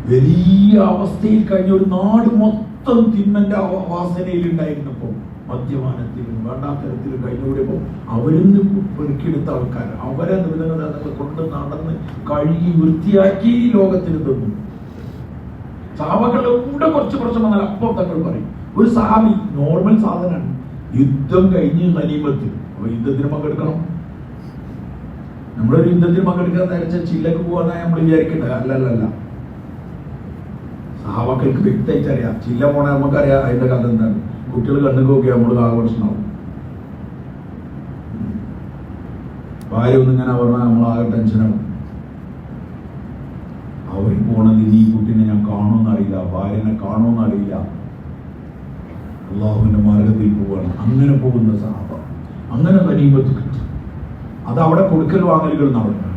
വലിയ അവസ്ഥയിൽ കഴിഞ്ഞ ഒരു നാട് മൊത്തം തിന്മന്റെ വാസനയിൽ ഉണ്ടായിരുന്നപ്പോ, മദ്യപാനത്തിലും വേണ്ടാത്തരത്തിലും കഴിഞ്ഞുകൂടിയപ്പോ അവരിന്ന് പെറുക്കിയെടുത്ത ആൾക്കാർ അവരെ നിർദ്ദങ്ങളെ കൊണ്ട് നടന്ന് കഴുകി വൃത്തിയാക്കി ലോകത്തിന് തന്നു. സഹാബാക്കളുടെ കൂടെ കുറച്ച് പ്രശ്നം വന്നാൽ അപ്പം തങ്ങൾ പറയും. ഒരു സഹാബി നോർമൽ സാധനമാണ്. യുദ്ധം കഴിഞ്ഞ് ഗനീമത്ത്. അപ്പൊ യുദ്ധത്തിന് പങ്കെടുക്കണം. നമ്മളൊരു യുദ്ധത്തിന് പങ്കെടുക്കാൻ നേരച്ച ചില്ലക്ക് പോകാന്നാണ് നമ്മൾ വിചാരിക്കേണ്ടത്. അല്ലല്ല, സഹാബാക്കൾക്ക് വ്യക്തമായിട്ട് അറിയാം. ചില്ല പോണ നമുക്കറിയാം അതിന്റെ കഥ എന്താണ്. കുട്ടികൾ കണ്ണുക്ക് നോക്കിയാൽ നമ്മൾ ആകർഷണമാവും. ഭാര്യ ഒന്നിങ്ങനെ പറഞ്ഞാൽ നമ്മളാകെ ടെൻഷനാവും. അവർ പോണത് ഈ കുട്ടീനെ ഞാൻ കാണുമെന്നറിയില്ല, ഭാര്യനെ കാണുമെന്നറിയില്ല, അള്ളാഹുവിന്റെ മാർഗത്തിൽ പോവുകയാണ്. അങ്ങനെ പോകുന്ന സഹാബ അങ്ങനെ ഗനീമത്ത് കിട്ടും. അത് അവിടെ കൊടുക്കൽ വാങ്ങലുകൾ നടന്നു.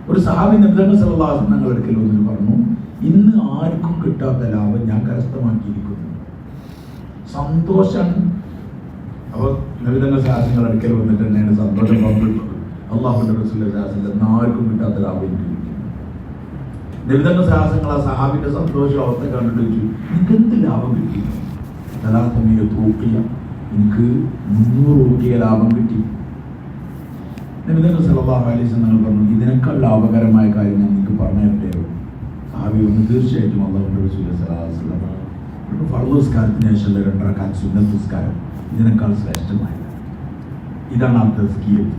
ഒരു സഹാബി നബി സല്ലല്ലാഹു അലൈഹി വസല്ലം അടുക്കൽ വന്നിട്ട് പറഞ്ഞു, ഇന്ന് ആർക്കും കിട്ടാത്ത ലാഭം ഞാൻ കരസ്ഥമാക്കിയിരിക്കുന്നു. സന്തോഷം. അപ്പോൾ നബി സല്ലല്ലാഹു അടുക്കൽ വന്നിട്ട് തന്നെയാണ് സന്തോഷം പങ്കിട്ടത്. അള്ളാഹുവിന്റെ റസൂൽ ആർക്കും കിട്ടാത്ത ലാഭം എനിക്ക് കിട്ടി. നബി സല്ലല്ലാഹു ആ സഹാബിന്റെ സന്തോഷം അവസ്ഥ കണ്ടിട്ട് ചോദിച്ചു, എനിക്ക് എന്ത് ലാഭം കിട്ടി? എനിക്ക് 300 രൂപ ലാഭം കിട്ടി. നബി സല്ലല്ലാഹു അലൈഹി വസല്ലം പറഞ്ഞു, ഇതിനേക്കാൾ ലാഭകരമായ കാര്യം ഞാൻ നിങ്ങൾക്ക് പറഞ്ഞു തരട്ടെയോ? സഹാബി തറാവിയൊന്നും തീർച്ചയായിട്ടും അല്ലാഹുവിൻ്റെ റസൂൽ സ്വല്ലല്ലാഹു അലൈഹി വസല്ലം ഫർദ് നിസ്കാരത്തിന് ശേഷമുള്ള 2 റക്അത്ത് സുന്നത്ത് നിസ്കാരം ഇതിനേക്കാൾ ശ്രേഷ്ഠമായ. ഇതാണ് ആ തസ്കിയത്ത്.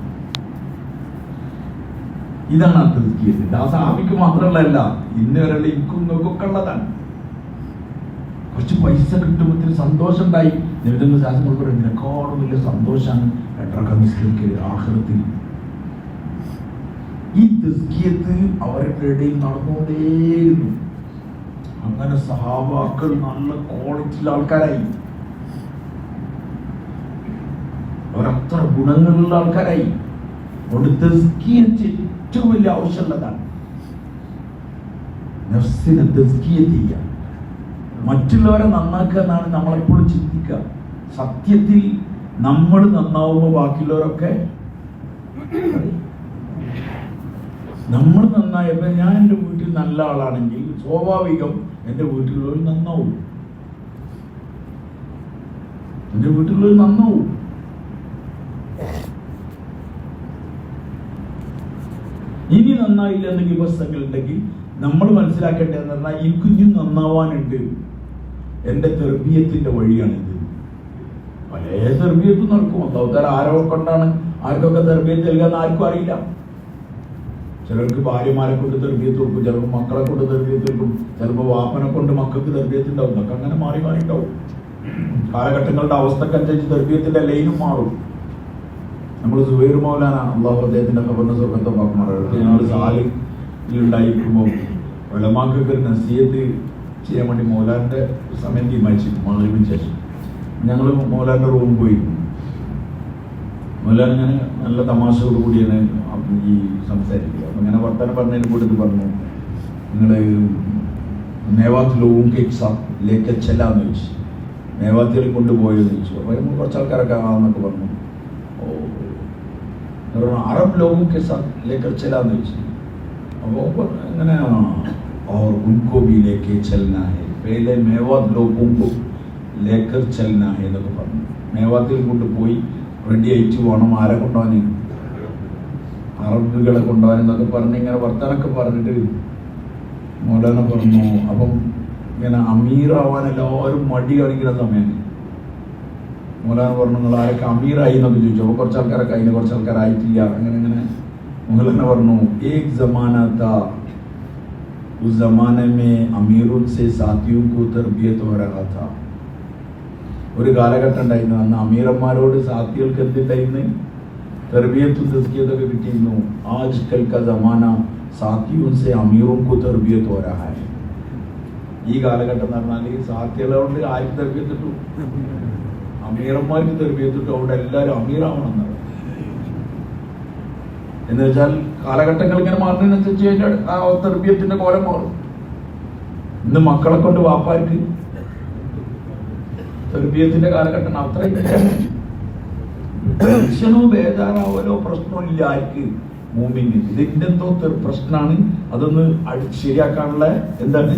ഇതാണ് ആ തസ്കിയത്ത്. ആ സഹാബിക്ക് മാത്രമുള്ളതല്ല, ഇന്ന് വരെയുള്ള എനിക്കും നിങ്ങൾക്കൊക്കെ ഉള്ളതാണ്. കുറച്ച് പൈസ കിട്ടുമ്പോൾ സന്തോഷം ഉണ്ടായി. നിമിതങ്ങൾ ശാസ്ത്രം ഇതിനേക്കാളും വലിയ സന്തോഷമാണ് 2 റക്അത്ത് നിസ്കരിക്കൽ ആഖിറത്തിൽ. ഈ തസ്കിയത്ത് അവരുടെ ഇടയിൽ നടന്നുകൊണ്ടേയിരുന്നു. അങ്ങനെ സഹാബാക്കൾ നല്ല ക്വാളിറ്റിയുള്ള ആൾക്കാരായി, അവരത്ര ഗുണങ്ങളുള്ള ആൾക്കാരായി. അതുകൊണ്ട് തസ്കിയത്ത് ഏറ്റവും വലിയ ആവശ്യമുള്ളതാണ്. നഫ്സിനെ തസ്കിയത്ത് ചെയ്യുക, മറ്റുള്ളവരെ നന്നാക്കുക എന്നാണ് നമ്മളെപ്പോഴും ചിന്തിക്കുക. സത്യത്തിൽ നമ്മൾ നന്നാവുമ്പോൾ ബാക്കിയുള്ളവരൊക്കെ നമ്മൾ നന്നായപ്പോൾ ഞാൻ എൻ്റെ വീട്ടിൽ നല്ല ആളാണെങ്കിൽ സ്വാഭാവികം എൻ്റെ വീട്ടിലുള്ളവർ നന്നാവും, എൻ്റെ വീട്ടിലുള്ളവർ നന്നാവും. ഇനി നന്നായില്ല എന്തെങ്കിലും പ്രശ്നങ്ങൾ ഉണ്ടെങ്കിൽ നമ്മൾ മനസ്സിലാക്കേണ്ടതെന്ന് പറഞ്ഞാൽ എനിക്ക് ഇനി നന്നാവാനുണ്ട്. എൻ്റെ തെർബിയത്തിന്റെ വഴിയാണിത്. പല തെർബിയത്തും നടക്കും. അല്ലാഹു ആരോ കൊണ്ടാണ് ആർക്കൊക്കെ തെർബിയത്ത് നൽകാന്ന് ആർക്കും അറിയില്ല. ചിലർക്ക് ഭാര്യമാരെ കൊണ്ട് തെർബിയത്ത് കൊടുക്കും, ചിലപ്പോൾ മക്കളെ കൊണ്ട് തെർബിയത്ത് കൊടുക്കും, ചിലപ്പോൾ വാപ്പനെ കൊണ്ട് മക്കൾക്ക് തെർബിയത്ത് ഉണ്ടാവും. അതൊക്കെ അങ്ങനെ മാറി മാറി ഉണ്ടാവും. കാലഘട്ടങ്ങളുടെ അവസ്ഥക്കനുസരിച്ച് തെർബിയത്തിന്റെ ലൈനും മാറും. നമ്മൾ സുബൈർ മൗലാന അള്ളാഹു അദ്ദേഹത്തിന്റെ ഖബറിനെ സ്വർഗ്ഗത്തോപ്പാക്കുമാറാകട്ടെ, ഞങ്ങൾ സാലിലുണ്ടായിരിക്കുമ്പോൾ ഉലമാക്കൾക്ക് ഒരു നസീഹത്ത് ചെയ്യാൻ വേണ്ടി മൗലാന്റെ സമയം തീരുമാനിച്ചു. മഗ്‌രിബിന് ശേഷം ഞങ്ങൾ മൗലാന്റെ റൂമിൽ പോയി. മൗലാൻ ഇങ്ങനെ നല്ല തമാശയോട് കൂടിയാണ് ഈ സംസാരിക്കുക. അപ്പം ഇങ്ങനെ വർത്തമാനം പറഞ്ഞതിന് കൂട്ടത്തിൽ പറഞ്ഞു, നിങ്ങൾ മേവാത്ത് ലോവും ലേക്ക് ചെല്ലാന്ന് ചോദിച്ചു. മേവാത്തികൾ കൊണ്ടുപോയെന്ന് ചോദിച്ചു. അപ്പോൾ നമ്മൾ കുറച്ച് ആൾക്കാരൊക്കെ ആണെന്നൊക്കെ പറഞ്ഞു. അറബ് ലോഗോं के साथ लेकर चला दीजिए. അപ്പോൾ അങ്ങനെ और उनको भी लेके चलना है, पहले मेवात लोगों को लेकर चलना है എന്നൊക്കെ പറഞ്ഞു. മേവാത്തിൽ കൊണ്ടുപോയി റെഡി ആയിട്ട് പോകണം. ആരെ കൊണ്ടുപോകാൻ? അറബുകളെ കൊണ്ടുപോകാൻ എന്നൊക്കെ പറഞ്ഞ് ഇങ്ങനെ വർത്താനൊക്കെ പറഞ്ഞിട്ട് മൗലാന പറഞ്ഞു. അപ്പം ഇങ്ങനെ അമീറാവാൻ എല്ലാവരും മടി കാണിക്കുന്ന സമയമാണ്. മൗലാന പറഞ്ഞു, നിങ്ങൾ ആരൊക്കെ അമീറായി എന്നൊക്കെ ചോദിച്ചു. അപ്പോൾ കുറച്ച് ആൾക്കാരൊക്കെ അതിന്, കുറച്ച് ആൾക്കാരായിട്ടില്ല. അങ്ങനെ അങ്ങനെ മൗലാന പറഞ്ഞു, ഏക് ജമാന താ ഉസ് ജമാനെ മേ അമീറുൻ സെ സാത്തിയോं को तरबियत हो रहा था. ഒരു കാലഘട്ടം ഉണ്ടായിരുന്നു, അന്ന് അമീറന്മാരോട് സാത്തികൾക്ക് എന്തുണ്ടായിരുന്നു? തെർബിയത്തും തസ്കിയത്തൊക്കെ കിട്ടിയിരുന്നു. ആജ് കൽ കാ ജമാന സാത്തിയോं से अमीरों को तरबियत हो रहा है. ഈ കാലഘട്ടം എന്ന് പറഞ്ഞാൽ സാത്തികളോട് ആർക്ക് തെർബിയത്തിട്ടു? അമീറന്മാർക്ക് തെർബിയത്തിട്ടു. അവിടെ എല്ലാവരും അമീറാവണമെന്നാണ്. എന്ന് വെച്ചാൽ കാലഘട്ടങ്ങൾ ഇങ്ങനെ മാറുന്നതിനനുസരിച്ച് ആ തെർബിയത്തിന്റെ കോലം മാറും. ഇന്ന് മക്കളെ കൊണ്ട് വാപ്പാർക്ക് തെർബിയത്തിന്റെ കാലഘട്ടം അത്രയും ടെൻഷനോ ബേജാറാവലോ പ്രശ്നമോ ഇല്ല ആർക്ക്? മൂമിന്. ഇതിന്റെ എന്തോ പ്രശ്നമാണ്. അതൊന്ന് ശരിയാക്കാനുള്ള എന്താണ്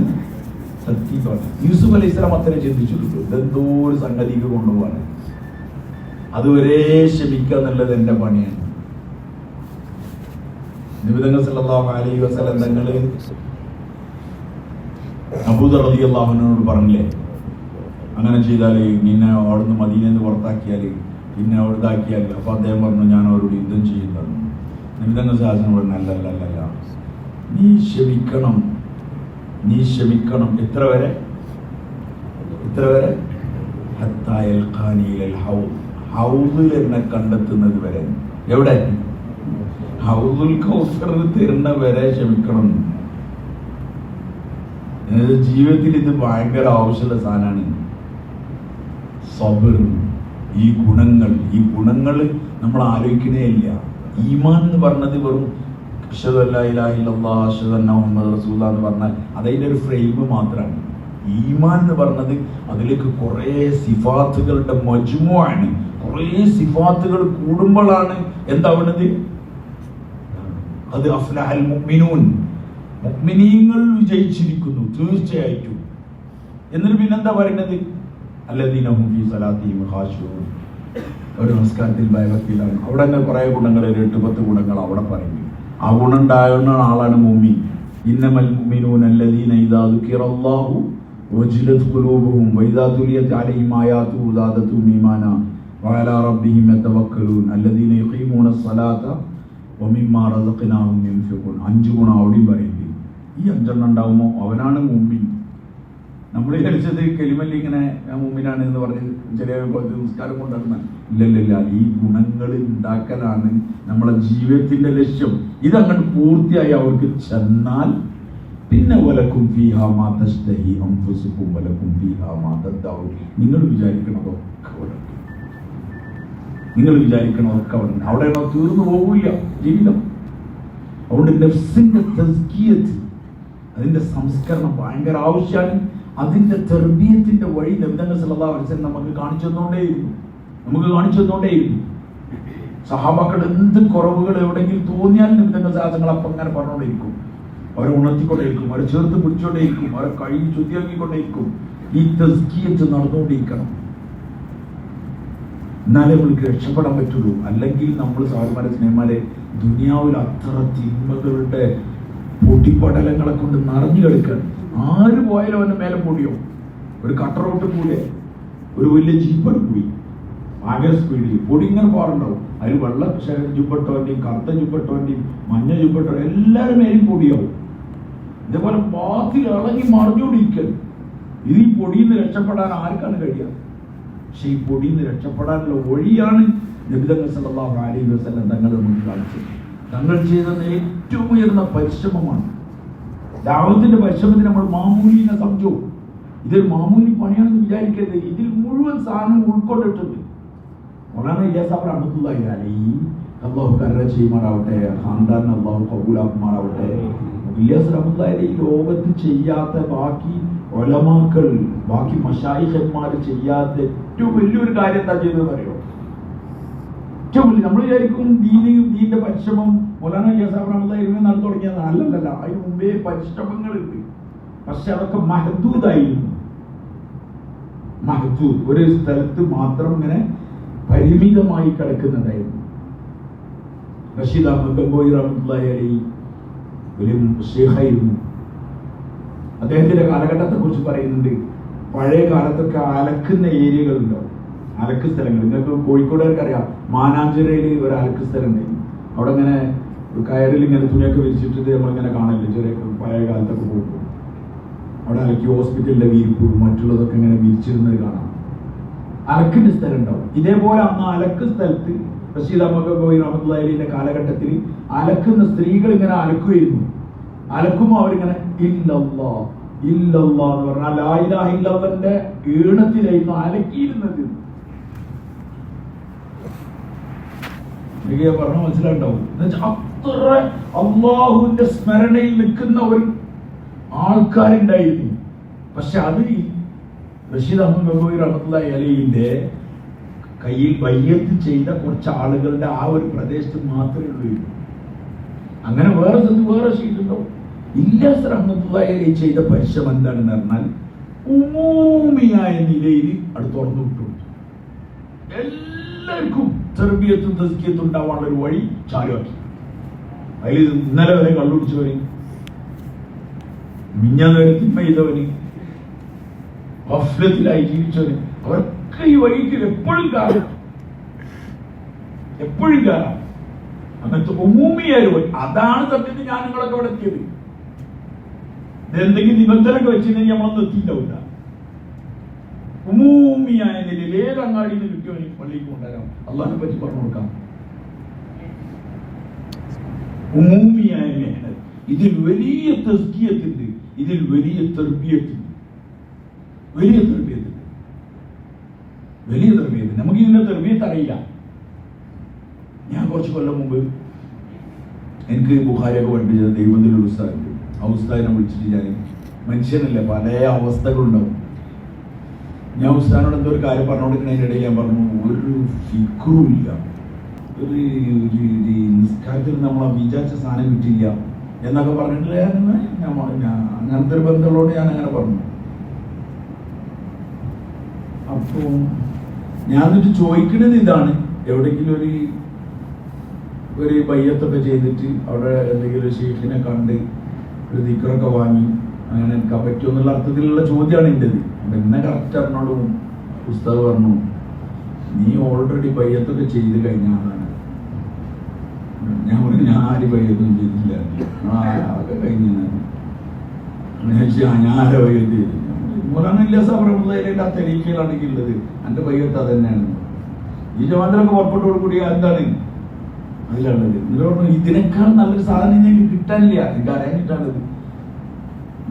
സത്യമാണ്. യൂസുഫ് അലൈഹി സ്വലാം അത്രയും ചിന്തിച്ചിട്ടുള്ളൂ. ഇതെന്തോ ഒരു സംഗതിക്ക് കൊണ്ടുപോകാണ്. അതുവരെ ക്ഷമിക്കുക എന്നുള്ളത് എന്റെ പണിയാണ്. നബി സല്ലല്ലാഹു അലൈഹി വസല്ലം തങ്ങൾ അബൂദർ റളിയല്ലാഹു അൻഹുവിനോട് പറഞ്ഞില്ലേ, അങ്ങനെ ചെയ്താൽ നിന്നെ അവിടുന്ന് മദീനയിൽ നിന്ന് പുറത്താക്കിയാൽ, പിന്നെ അവിടെ ഇതാക്കിയാൽ. അപ്പൊ അദ്ദേഹം പറഞ്ഞു, ഞാൻ അവരോട് യുദ്ധം ചെയ്യുന്നു. നബി ശാസനം പറഞ്ഞു, അല്ലല്ല, നീ ക്ഷമിക്കണം, നീ ക്ഷമിക്കണം. എത്ര വരെ? ഹത്താ യൽഖാനി ഇലൽ ഹൗദ്, ഹൗദിൽ എന്നെ കണ്ടെത്തുന്നത് വരെ. എവിടെ? ഹൗദുൽ കൗസർ തരുന്ന വരെ ക്ഷമിക്കണം. ജീവിതത്തിൽ ഇത് ഭയങ്കര ആവശ്യമുള്ള സാധനമാണ്. സബർ, ഈ ഗുണങ്ങൾ നമ്മൾ ആലോചിക്കണേ ഇല്ല. ഈമാൻ എന്ന് പറഞ്ഞത് വെറും അശ്ഹദു അല്ലാ ഇലാഹ ഇല്ലല്ലാഹ് അശ്ഹദു അന്ന മുഹമ്മദ് റസൂലുള്ളാഹ് എന്ന് പറഞ്ഞാൽ അതിൻ്റെ ഒരു ഫ്രെയിം മാത്രമാണ്. ഈമാൻ എന്ന് പറഞ്ഞത് അതിലേക്ക് കുറേ സിഫാത്തുകളുടെ മജ്മുഅാണ്. കുറേ സിഫാത്തുകൾ കൂടുമ്പോഴാണ് എന്താവുന്നത്? അത് അഫ്ലഹൽ മുഅ്മിനൂൻ, മുഅ്മിനീങ്ങൾ വിജയിച്ചിരിക്കുന്നു തീർച്ചയായിട്ടും. എന്നിട്ട് പിന്നെന്താ പറയുന്നത്? അല്ലദീന ഹും ഫീ സലാത്തിഹിം ഖാശിഊൻ, ഒരു നമസ്കാരത്തിൽ ഭയഭക്തിയിലാണ്. അവിടെ തന്നെ കുറേ ഗുണങ്ങൾ, 8-10 ഗുണങ്ങൾ അവിടെ പറയുന്നു. ആ ഗുണം ഉണ്ടാകുന്ന ആളാണ് മുഅ്മിൻ. ഇന്നമൽ മുഅ്മിനൂന അല്ലദീന ഇദാ ദുകിറല്ലാഹു വജിലത് ഖുലൂബുഹും വഇദാ തുലിയത് അലൈഹിം ആയാതുഹു സാദത്തുഹും ഈമാനാ വഅലാ റബ്ബിഹിം യതവക്കലൂൻ അല്ലദീന യുഖീമൂന സ്വലാത്ത വമിമ്മാ റസഖ്നാഹും യുൻഫിഖൂൻ. 5 ഗുണം അവിടെയും പറയുന്നുണ്ട്. ഈ 5 എണ്ണം ഉണ്ടാകുമ്പോൾ അവനാണ് മുഅ്മിൻ. നമ്മൾ വിചാരിച്ചത് കെലിമല്ലി ഇങ്ങനെ മുഅ്മിനാണ് എന്ന് പറഞ്ഞ് ചെറിയ നിസ്കാരം കൊണ്ടുവരുന്ന ഇല്ലല്ല. ഈ ഗുണങ്ങൾ ഉണ്ടാക്കലാണ് നമ്മളെ ജീവിതത്തിന്റെ ലക്ഷ്യം. ഇതങ്ങോട്ട് പൂർത്തിയായി അവർക്ക് ചെന്നാൽ പിന്നെ വലക്കും ഫീഹാ മാ തശ്തഹി അൻഫുസുകും വലക്കും ഫീഹാ മാ തദ്ദഊൻ. നിങ്ങൾ വിചാരിക്കണതൊക്കെ അവിടെ, നിങ്ങൾ വിചാരിക്കണതൊക്കെ അവിടെ. അവിടെയാണോ തീർന്നു പോകില്ല ജീവിതം. അതുകൊണ്ട് നഫ്സിന്റെ തസ്കിയത്ത്, അതിന്റെ സംസ്കരണം ഭയങ്കര ആവശ്യമാണ്. അതിന്റെ തർബീയത്തിന്റെ വഴി നബി സല്ലല്ലാഹു അലൈഹി വസല്ലം നമുക്ക് കാണിച്ചു തന്നുകൊണ്ടേയിരുന്നു. സഹാബാക്കൾ എന്ത് കുറവുകൾ എവിടെയെങ്കിലും തോന്നിയാൽ നബി സല്ലല്ലാഹു അപ്പം അങ്ങനെ പറഞ്ഞുകൊണ്ടേയിരിക്കും. അവരെ ഉണർത്തിക്കൊണ്ടേയിരിക്കും, അവരെ ചേർത്ത് പിടിച്ചുകൊണ്ടേയിരിക്കും, അവരെ കൈ ശുദ്ധിയാക്കിക്കൊണ്ടേയിരിക്കും. ഈ തസ്കിയത്ത് നടന്നുകൊണ്ടിരിക്കണം. എന്നാലേ നമ്മൾക്ക് രക്ഷപ്പെടാൻ പറ്റുള്ളൂ. അല്ലെങ്കിൽ നമ്മൾ സാധുമാരെ സ്നേഹമാരെ ദുനിയാവിൽ അത്ര തിന്മകളുടെ പൊടിപടലങ്ങളെ കൊണ്ട് നിറഞ്ഞു കിടക്കുകയാണ്. ആര് പോയാലും അവന്റെ മേലെ പൊടിയോ. ഒരു കട്ടറോട്ട് കൂടെ ഒരു വലിയ ജീപ്പട് പോയി ഭയങ്കര സ്പീഡിൽ പൊടി ഇങ്ങനെ പോകാറുണ്ടാവും. അതിൽ വെള്ള ജുബട്ടോന്റെയും കറുത്ത ജുബട്ടോന്റെയും മഞ്ഞ ജുബട്ടോ എല്ലാവരും മേലും പൊടിയാവും. ഇതേപോലെ ബാത്തിൽ ഇളകി മറിഞ്ഞുകൊണ്ടിരിക്കൽ. ഇത് ഈ പൊടിയിൽ നിന്ന് രക്ഷപ്പെടാൻ ആർക്കാണ് കഴിയുക? പക്ഷെ ഈ പൊടിയിൽ നിന്ന് രക്ഷപ്പെടാനുള്ള വഴിയാണ് നബി സല്ലല്ലാഹു അലൈഹി വസല്ലം തങ്ങൾ നമുക്ക് കാണിച്ചത്. തങ്ങൾ ചെയ്തത് ഏറ്റവും ഉയർന്ന പരിശ്രമമാണ്. ദഅവത്തിന്റെ പരിശ്രമത്തിന് നമ്മൾ മാമൂലിനെ സംഭവോ. ഇതൊരു മാമൂലി പണിയാണെന്ന് വിചാരിക്കരുത്. ഇതിൽ മുഴുവൻ സാധനം ഉൾക്കൊണ്ടിട്ടുണ്ട്. മൗലാന ഇലിയാസ് സാഹിബ് റഹ്മത്തുള്ളാഹി അലൈഹി അല്ലാഹു കർറ ചെയ്യുമാറാവട്ടെ, ഖാൻദാൻ അല്ലാഹു ഖബൂലാക്കുമാറാവട്ടെ. ഇലിയാസ് റഹ്മത്തുള്ളാഹി അലൈഹി ലോകത്ത് ചെയ്യാത്ത ബാക്കി ഉലമാക്കൾ, ബാക്കി മശായിഖന്മാർ ചെയ്യാത്ത ഏറ്റവും വലിയൊരു കാര്യം എന്താ ചെയ്തതെന്ന് അറിയോ? ഏറ്റവും വലിയ നമ്മൾ വിചാരിക്കും ദീന്റെ പരിശ്രമം മൗലാന ഇലിയാസ് സാഹിബ് റഹ്മത്തുള്ളാഹി അലൈഹി നടന്നു തുടങ്ങിയത്. അല്ലല്ല, അതിന് മുമ്പേ പരിശ്രമങ്ങളുണ്ട്. പക്ഷെ അതൊക്കെ മഹദൂദായിരുന്നു. മഹദൂദ് ഒരു സ്ഥലത്ത് മാത്രം ഇങ്ങനെ പരിമിതമായി കിടക്കുന്നതായിരുന്നു. റഷീദ് അഹ്മദ് ഗംഗോയി റഹ്മത്തുള്ളാഹി അലൈഹി വലിയ ശൈഖായിരുന്നു. അദ്ദേഹത്തിന്റെ കാലഘട്ടത്തെ കുറിച്ച് പറയുന്നുണ്ട്. പഴയ കാലത്തൊക്കെ അലക്കുന്ന ഏരിയകൾ ഉണ്ടാവും, അലക്ക് സ്ഥലങ്ങൾ. നിങ്ങൾക്ക് കോഴിക്കോടുകാർക്ക് അറിയാം, മാനാഞ്ചിറയിൽ ഒരു അലക്ക് സ്ഥലം ഉണ്ടായിരുന്നു. അവിടെ ഇങ്ങനെ കയറിൽ ഇങ്ങനെ തുണിയൊക്കെ വിരിച്ചിട്ട് നമ്മളിങ്ങനെ കാണല്ലേ ചെറിയ പഴയ കാലത്തൊക്കെ പോകുമ്പോൾ. അവിടെ അലക്കി ഹോസ്പിറ്റലിലെ വിരിപ്പും മറ്റുള്ളതൊക്കെ ഇങ്ങനെ വിരിച്ചിരുന്നത് കാണാം. അലക്കിന്റെ സ്ഥലം ഉണ്ടാവും. ഇതേപോലെ അന്ന് അലക്ക് സ്ഥലത്ത് റഷീദ് അഹ്മദ് ഗംഗോയി റഹ്മത്തുള്ളാഹി അലൈഹിന്റെ കാലഘട്ടത്തിൽ അലക്കുന്ന സ്ത്രീകൾ ഇങ്ങനെ അലക്കുമായിരുന്നു. അലക്കുമ്പോൾ അവരിങ്ങനെ ഇല്ലല്ലാ ഇല്ലല്ലാ എന്ന് പറഞ്ഞാൽ ലാ ഇലാഹ ഇല്ലല്ലാഹുവിന്റെ ഈണത്തിലായിരുന്നു അലക്കിയിരുന്നത്. പറഞ്ഞ മനസ്സിലാണ്ടാവും. അത്ര അള്ളാഹുവിന്റെ സ്മരണയിൽ നിൽക്കുന്ന ഒരു ആൾക്കാരുണ്ടായിരുന്നു. പക്ഷെ അത് റഷീദ് അഹ്മദ് ഗംഗോയി റഹ്മത്തുള്ളാഹി അലൈഹിന്റെ കയ്യിൽ ബയ്യത്ത് ചെയ്ത കുറച്ച് ആളുകളുടെ ആ ഒരു പ്രദേശത്ത് മാത്രമേ ഉള്ളൂ. അങ്ങനെ വേറെ വേറെ ചെയ്തിട്ടുണ്ടോ? ഇലിയാസ് റഹ്മത്തുള്ളാഹി അലൈഹി ചെയ്ത പരിശ്രമം എന്താണെന്ന് പറഞ്ഞാൽ ഉമൂമിയായ നിലയിൽ അത് തുറന്നു വിട്ടു. എല്ലാവർക്കും തർബിയത്തും തസ്കിയത്തും ഉണ്ടാവാനുള്ള ഒരു വഴി ചാലുവാക്കി. അതിൽ ഇന്നലെ വരെ കള്ളുപിടിച്ചവന്, മിഞ്ഞാന്ന് വരെ തിന്മ ചെയ്തവന്, ഗഫ്ലത്തിലായി ജീവിച്ചവന്, അവർക്ക് ഈ വഴിക്ക് എപ്പോഴും കാണാം. അങ്ങനത്തെ ഉമൂമിയായ വഴി. അതാണ് സത്യത്തിൽ ഞാൻ നിങ്ങളൊക്കെ ഇവിടെ എത്തിയത്. എന്തെങ്കിലും നിബന്ധനൊക്കെ വെച്ചിട്ടുണ്ടെങ്കിൽ നമ്മളൊന്നും എത്തിയിട്ടാവില്ല. ഉമൂമിയായ നിലയിൽ ഏത് അങ്ങാടിയിൽ നിന്ന് കിട്ടിയോ എനിക്ക് പള്ളിക്ക് കൊണ്ടുവരാം, അള്ളാഹിനെ പറ്റി പറഞ്ഞു കൊടുക്കാം. ഉമൂമിയായ മേഖല. ഇതിൽ വലിയ തസ്കിയത്തുണ്ട്, ഇതിൽ വലിയ തർബിയത്തുണ്ട്. നമുക്ക് ഇതിന്റെ തർബിയത്ത് അറിയില്ല. ഞാൻ കുറച്ച് കൊല്ലം മുമ്പ് എനിക്ക് ബുഖാരിയൊക്കെ പഠിപ്പിച്ചത് ദൈവത്തിൻ്റെ ഒരു ഉസ്താദുണ്ട്. ആ ഉസ്താദിനെ വിളിച്ചിട്ട് ഞാൻ, മനുഷ്യനല്ലേ പല അവസ്ഥകളുണ്ടാവും. ഞാൻ ഉസ്താദിനോട് എന്തോ ഒരു കാര്യം പറഞ്ഞുകൊണ്ടിരിക്കുന്നതിൻ്റെ ഇടയിൽ ഞാൻ പറഞ്ഞു, ഒരു ഫിക്റും ഇല്ല, ഒരു നിസ്കാരത്തിൽ നമ്മൾ വിചാരിച്ച സാധനം കിട്ടില്ല എന്നൊക്കെ പറഞ്ഞിട്ടില്ല. ഞാൻ അങ്ങനത്തെ ഒരു ബന്ധമുള്ളതുകൊണ്ട് ഞാൻ അങ്ങനെ പറഞ്ഞു. അപ്പോൾ ഞാൻ എന്നിട്ട് ചോദിക്കുന്നത് ഇതാണ്, എവിടെയെങ്കിലും ഒരു ബയ്യത്തൊക്കെ ചെയ്തിട്ട് അവിടെ എന്തെങ്കിലും ഒരു ഷെയ്ഖിനെ കണ്ട് ഒരു ദിക്റൊക്കെ വാങ്ങി അങ്ങനെ എടുക്കാൻ പറ്റുമോ എന്നുള്ള അർത്ഥത്തിലുള്ള ചോദ്യമാണ് എൻ്റെത്. അപ്പം എന്നെ കറക്റ്റ് അറിഞ്ഞോളൂ. ഉസ്താദ് പറഞ്ഞു, നീ ഓൾറെഡി ബയ്യത്തൊക്കെ ചെയ്ത് കഴിഞ്ഞ ആളാണ്. ഞാൻ പറഞ്ഞു, ഞാൻ ആര് ബയ്യത്തൊന്നും ചെയ്തില്ല. അതൊക്കെ കഴിഞ്ഞാണ്. ഞാൻ ആരെ ബയ്യത്ത് ചെയ്തു? മൂലാനില്ല സബ്രഹ്മയുടെ ആ തെരീക്കയിലാണെങ്കിൽ ഉള്ളത് എൻ്റെ ബയ്യത്ത് അത് തന്നെയാണ്. ഈ ജവാന്തിലൊക്കെ പുറപ്പെട്ടോടുകൂടി എന്താണ് അതിലുള്ളത്. എന്നിട്ട് പറഞ്ഞു, ഇതിനേക്കാൾ നല്ലൊരു സാധനം ഞാൻ കിട്ടാനില്ല. എനിക്ക് അറിയാനിട്ടാണത്.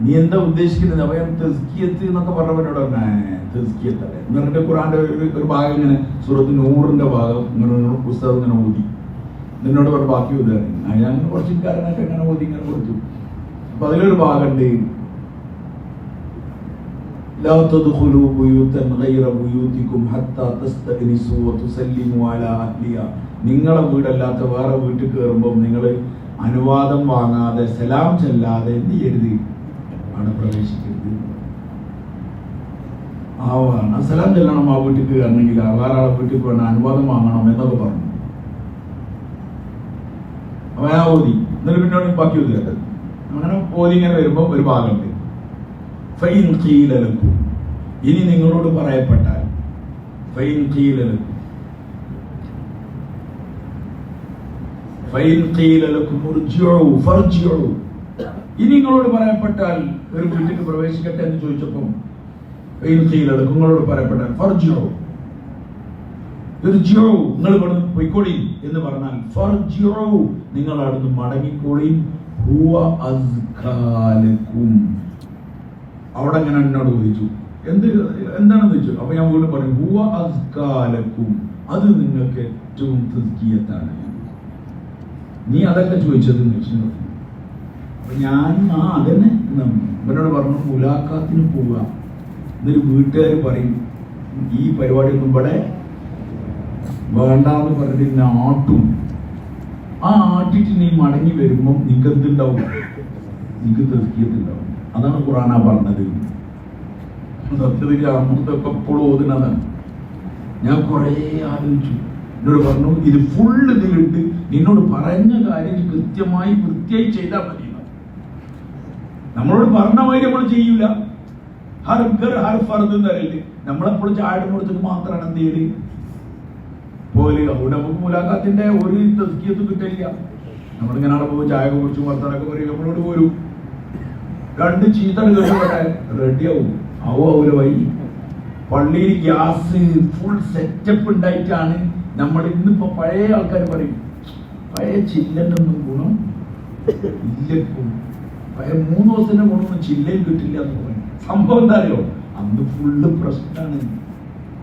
നീ എന്താ ഉദ്ദേശിക്കുന്നത്? അപ്പൊ ഞാൻ തെസ്കിയത്ത് എന്നൊക്കെ പറഞ്ഞവരോട് തെസ്കിയത്തല്ലേ എന്നിട്ട് ഖുറാന്റെ ഒരു ഭാഗം ഇങ്ങനെ സൂറത്ത് നൂറിന്റെ ഭാഗം ഇങ്ങനെ പുസ്തകം ഇങ്ങനെ ഓതി നിന്നോട് പറഞ്ഞ ബാക്കി ഓതുകയാണ്. ഞാൻ കുറച്ച് കാരണമായിട്ട് ഇങ്ങനെ ഓതി ഇങ്ങനെ കൊടുത്തു. അപ്പൊ അതിലൊരു ഭാഗമുണ്ട്, ലാ തദ്ഖുലൂ ബുയൂതൻ ഗൈറ ബുയൂതികും ഹത്താ തസ്തഅനിസൂ വതുസല്ലിമൂ അലാ അഹ്ലിഹാ. നിങ്ങളെ വീടല്ലാത്ത വേറെ വീട്ടിൽ കയറുമ്പോൾ നിങ്ങൾ അനുവാദം വാങ്ങാതെ സലാം ചെല്ലാതെ എന്ത് ചെയ്യരുത്? അവിടെ പ്രവേശിക്കരുത്. സലാം ചെല്ലണം. ആ വീട്ടിൽ കയറണമെങ്കിൽ വേറെ ആളെ വീട്ടിൽ പോകണം, അനുവാദം വാങ്ങണം എന്നൊക്കെ പറഞ്ഞു. അപ്പൊ ഞാൻ ഓതി. എന്നിട്ട് പിന്നോട് ബാക്കി ഓതി കേട്ടത്. അങ്ങനെ ഓതി ഇങ്ങനെ വരുമ്പോ ഒരു ഭാഗമുണ്ട്, ഫൈൻ ഖീല ലക്കും, ഇനി നിങ്ങളോട് പറയപ്പെട്ടാൽ, ഫൈൻ ഖീല ലക്കും ഫൈൻ ഖീല ലക്കും ഉർജിഉ ഫർജിഉ, ഇനി നിങ്ങളോട് പറയപ്പെട്ടാൽ ഒരു വീട്ടിൽ പ്രവേശിക്കട്ടെ എന്ന് ചോദിച്ചപ്പം ഫൈൻ ഖീല ലക്കും, നിങ്ങളോട് പറയപ്പെട്ടാൽ ഫർജിഉ, ഇർജിഉ, നിങ്ങൾ ഇവിടുന്ന് പോയിക്കോളി എന്ന് പറഞ്ഞാൽ ഫർജിഉ, നിങ്ങൾ അവിടുന്ന് മടങ്ങിക്കോളി, ഹുവ അസ്കാ ലക്കും. അവിടെ അങ്ങനെ എന്നോട് ചോദിച്ചു എന്താണെന്ന് ചോദിച്ചു. അപ്പൊ ഞാൻ വീണ്ടും പറയും, ഹുവ അസ്കാ ലക്കും, അത് നിങ്ങൾക്ക് ഏറ്റവും തസ്കിയത്താണ്. നീ അതല്ല ചോദിച്ചത് എന്ന് വെച്ചു. അപ്പൊ ഞാൻ അതന്നെ ഇവനോട് പറഞ്ഞു, മുലാഖാത്തിന് പോവുക. എന്നൊരു വീട്ടുകാർ പറയും ഈ പരിപാടിയൊന്നും ഇവിടെ വേണ്ടാന്ന് പറഞ്ഞിട്ട് ആട്ടും. ആ ആട്ടിട്ട് നീ മടങ്ങി വരുമ്പം നിനക്ക് എന്തുണ്ടാവും? നിനക്ക് തസ്കിയത്തുണ്ടാവും. അതാണ് ഖുറാന പറഞ്ഞത്. സത്യത്തിൽ അമൃതൊക്കെ എപ്പോഴും ഓതുന്നതാണ്. ഞാൻ കുറേ ആലോചിച്ചു. എന്നോട് പറഞ്ഞു, ഇത് ഫുള്ള് ഇതിലുണ്ട്, നിന്നോട് പറഞ്ഞ കാര്യം കൃത്യമായി വൃത്തിയായി ചെയ്താൽ മതി. നമ്മളോട് പറഞ്ഞ മാതിരി നമ്മൾ ചെയ്യൂല. ഹർ ഗർ ഹർ ഫർദ് എന്നറിയില്ലേ, നമ്മളെപ്പോഴും ചായയുടെ കൊടുത്തിട്ട് മാത്രമാണ് എന്ത് ചെയ്ത് പോലെ. അവിടെ നമുക്ക് മുലാഖാത്തിന്റെ ഒരു തസ്കിയത്തും കിട്ടില്ല. നമ്മളിങ്ങനെ അവിടെ പോകും, ചായ കുറിച്ച് വർത്താനൊക്കെ പറയും, നമ്മളോട് പോരും. രണ്ട് ചീത്ത റെഡിയാവും. ആവൂല വഴി പള്ളിയിൽ ഗ്യാസ് ഫുൾ സെറ്റപ്പ് ഉണ്ടായിട്ടാണ് നമ്മൾ ഇന്നിപ്പോ. പഴയ ആൾക്കാർ പറയും പഴയ ചില്ലന്റെ ഒന്നും ഗുണം ഇല്ലക്കും, പഴയ 3 ദിവസത്തിന്റെ ഗുണമൊന്നും ചില്ലയിൽ കിട്ടില്ല എന്ന് പറയും. സംഭവം എന്താ അറിയോ? അന്ന് ഫുള്ള് പ്രശ്നമാണ്.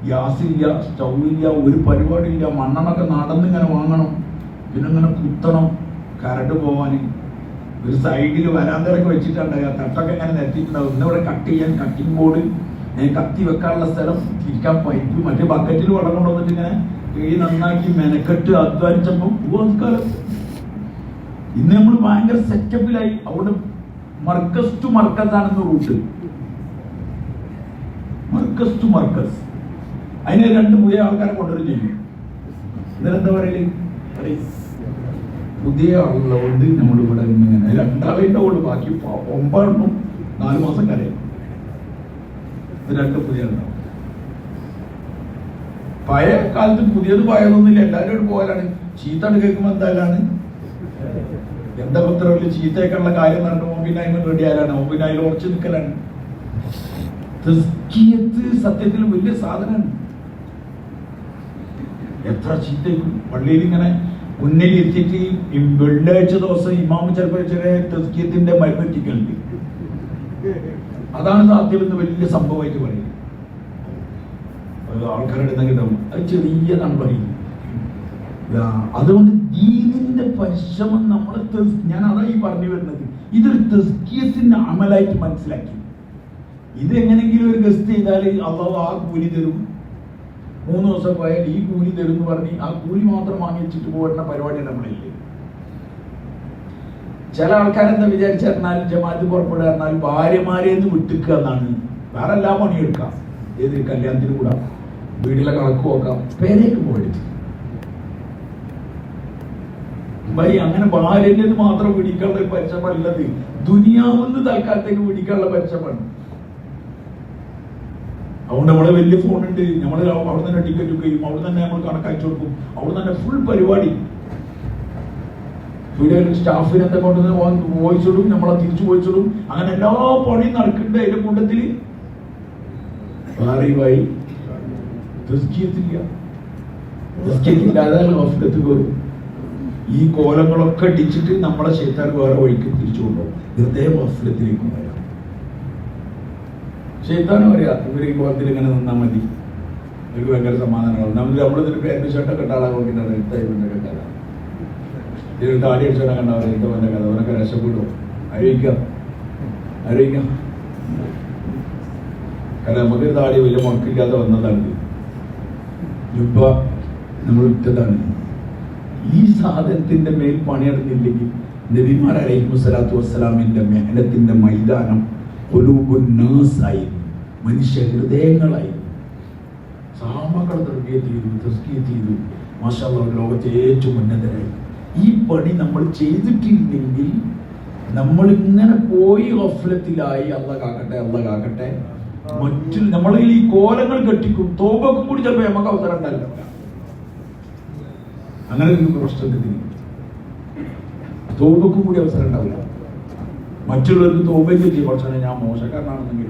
ഗ്യാസ് ഇല്ല, സ്റ്റൗ ഇല്ല, ഒരു പരിപാടി ഇല്ല. മണ്ണെണ്ണൊക്കെ നടന്നിങ്ങനെ വാങ്ങണം, പിന്നെ ഇങ്ങനെ കുത്തണം കരണ്ട് പോവാൻ. ഒരു സൈഡിൽ വരാന്തരൊക്കെ വെച്ചിട്ടുണ്ടായി, തട്ടൊക്കെ ഇങ്ങനെ നിരത്തിയിട്ടുണ്ടാവും. ഇന്നിവിടെ കട്ട് ചെയ്യാൻ കട്ടിംഗ് ബോർഡ്, കത്തി വെക്കാനുള്ള സ്ഥലം, തിരിക്കാൻ പൈപ്പ്, മറ്റേ ബക്കറ്റിൽ വെള്ളം കൊണ്ടുവന്നിട്ട് ഇങ്ങനെ ഈ നന്നാക്കി മെനക്കെട്ട് അധ്വാനിച്ചപ്പോൾ ഇന്ന് നമ്മൾ ഭയങ്കര സെറ്റപ്പിലായി. അവിടെ മർക്കസ് ടു മർക്കസ് ആണെന്ന് റൂട്ട്, മർക്കസ് ടു മർക്കസ്. അതിന് 2 പുതിയ ആൾക്കാരെ കൊണ്ടുവരും ചെയ്യും. ഇതിലെന്താ പറയല്? പുതിയ ആളുള്ളതുകൊണ്ട് നമ്മളിവിടെ ഇങ്ങനെ 2 ആളിൻ്റെ കൊണ്ട് ബാക്കി 9 4 മാസം കരയും. ഇത് 2 പുതിയ ഉണ്ടാവും. പഴയ കാലത്ത് പുതിയത് പഴയതൊന്നുമില്ല, എല്ലാവരും പോയാലാണ്. ചീത്ത കേൾക്കുമ്പോൾ എന്തായാലാണ് എന്താ പത്രമില്ല, ചീത്തയൊക്കെയുള്ള കാര്യം നടന്നു മുമ്പിന് അതിന് റെഡി ആയാലാണ്, മുമ്പിന് അതിൽ ഉറച്ചു നിൽക്കലാണ്. സത്യത്തിൽ വലിയ സാധനമാണ്. എത്ര ചീത്ത പള്ളിയിൽ ഇങ്ങനെ മുന്നിൽ എത്തിയിട്ട് വെള്ളിയാഴ്ച ദിവസം ഇമാമ് ചിലപ്പോൾ ചെറിയ തസ്കിയത്തിന്റെ മരുന്നെത്തിക്കലുണ്ട്. അതാണ് സത്യമെന്ന് വലിയ സംഭവമായിട്ട് പറയുന്നത്. ആൾക്കാരുടെ കിട്ടും, അത് ചെറിയതാണ് പറയുന്നത്. അതുകൊണ്ട് ദീനിന്റെ പരിശ്രമം നമ്മൾ, ഞാൻ അതാ ഈ പറഞ്ഞു വരുന്നത്, ഇതൊരു തസ്കിയത്തിന്റെ അമലായിട്ട് മനസ്സിലാക്കി. ഇത് എങ്ങനെങ്കിലും ഒരു ഗസ്റ്റ് ചെയ്താൽ അള്ളാഹു ആ കൂലി തരും. 3 ദിവസം പോയാൽ ഈ കൂലി തരും എന്ന് പറഞ്ഞ് ആ കൂലി മാത്രം വാങ്ങി വെച്ചിട്ട് പോകുന്ന പരിപാടി നമ്മളില്ലേ. ചില ആൾക്കാരെന്താ വിചാരിച്ചാൽ ജമാഅത്ത് പുറപ്പെടുക എന്നാൽ ഭാര്യമാരെന്ന് വിട്ടിക്കുക എന്നാണ്. വേറെ എല്ലാ പണിയെടുക്കാം, ഏത് കല്യാണത്തിന് കൂടാ, വീട്ടിലെ കണക്ക് നോക്കാം, പേരേക്ക് പോയിട്ട് അങ്ങനെ ഭാര്യന്റെ മാത്രം പിടിക്കാനുള്ള പരിശ്രമമല്ലത്, ദുനിയാവെന്ന് തൽക്കാലത്തേക്ക് പിടിക്കാനുള്ള പരിശ്രമമാണ്. അതുകൊണ്ട് നമ്മളെ വലിയ ഫോണുണ്ട്, നമ്മൾ അവിടെ തന്നെ ടിക്കറ്റ് ബുക്ക് ചെയ്യും, അവിടെ തന്നെ നമ്മൾ കണക്കയച്ചു കൊടുക്കും, അവിടെ തന്നെ ഫുൾ പരിപാടി. സ്റ്റാഫിനെ കൊണ്ടുവന്ന് വോയിസ് ഇടും, നമ്മളെ തിരിച്ചു വോയിസ് ഇടും, അങ്ങനെ എല്ലാ പണിയും നടക്കുന്നുണ്ട്. അതിന്റെ കൂട്ടത്തില് ഭാര്യയുമായി ഈ കോലങ്ങളൊക്കെ അടിച്ചിട്ട് നമ്മളെ ശൈത്താൻ വേറെ വഴിക്ക് തിരിച്ചു കൊണ്ടുപോകും. ഹൃദയ വസ്ത്രത്തിലേക്ക് വരാം. ശൈത്താനും അറിയാം ഇവര് ഈ കോലത്തിൽ ഇങ്ങനെ നിന്നാൽ മതി, ഒരു ഭയങ്കര സമാധാനമാണ്. നമ്മളിതൊരു പേര് ഷർട്ടൊക്കെ ഇട്ടാളാകൊണ്ടിട്ടാണ് ഇവന്റെ കഥ. ഇതിൽ താടി അടിച്ചോടെ കണ്ടവരെ ഇത്തവന്റെ കഥ, അവരൊക്കെ രക്ഷപ്പെടും. അറിയിക്കാം കാരണം നമുക്ക് താടി വലിയ മുടക്കില്ലാതെ വന്നതാണ്. ഇപ്പൊ നമ്മൾ ഇട്ടതാണ്. ഈ സാധനത്തിന്റെ മേൽ പണിയെടുത്തില്ലെങ്കിൽ നബിമാർ അലൈഹിസ്സലാത്തു വസ്സലാമിന്റെ മേലത്തിന്റെ മൈതാനം ഖുലൂബുന്നാസായിരുന്നു, മനുഷ്യ ഹൃദയങ്ങളായിരുന്നു. സാമകൾ തസ്കിയത്ത് ചെയ്തു, മാഷാ അല്ലാഹ് ലോകത്തെ ഏറ്റവും ഉന്നതരായി. ഈ പണി നമ്മൾ ചെയ്തിട്ടില്ലെങ്കിൽ നമ്മൾ ഇങ്ങനെ പോയി ഗഫലത്തിലായി. അല്ലാഹ് കാക്കട്ടെ. മറ്റു നമ്മൾ ഈ കോലങ്ങൾ കെട്ടിക്കും, തോപക്കും കൂടി ചിലപ്പോൾ നമുക്ക് അവസരം ഉണ്ടാവില്ല. അങ്ങനെ ഒരു പ്രശ്നത്തിന് തോപക്കും കൂടി അവസരം ഉണ്ടാവില്ല. മറ്റുള്ളവർക്ക് തോപയ്ക്ക് ചെയ്യും, പക്ഷേ ഞാൻ മോശക്കാരനാണെന്നെങ്കിൽ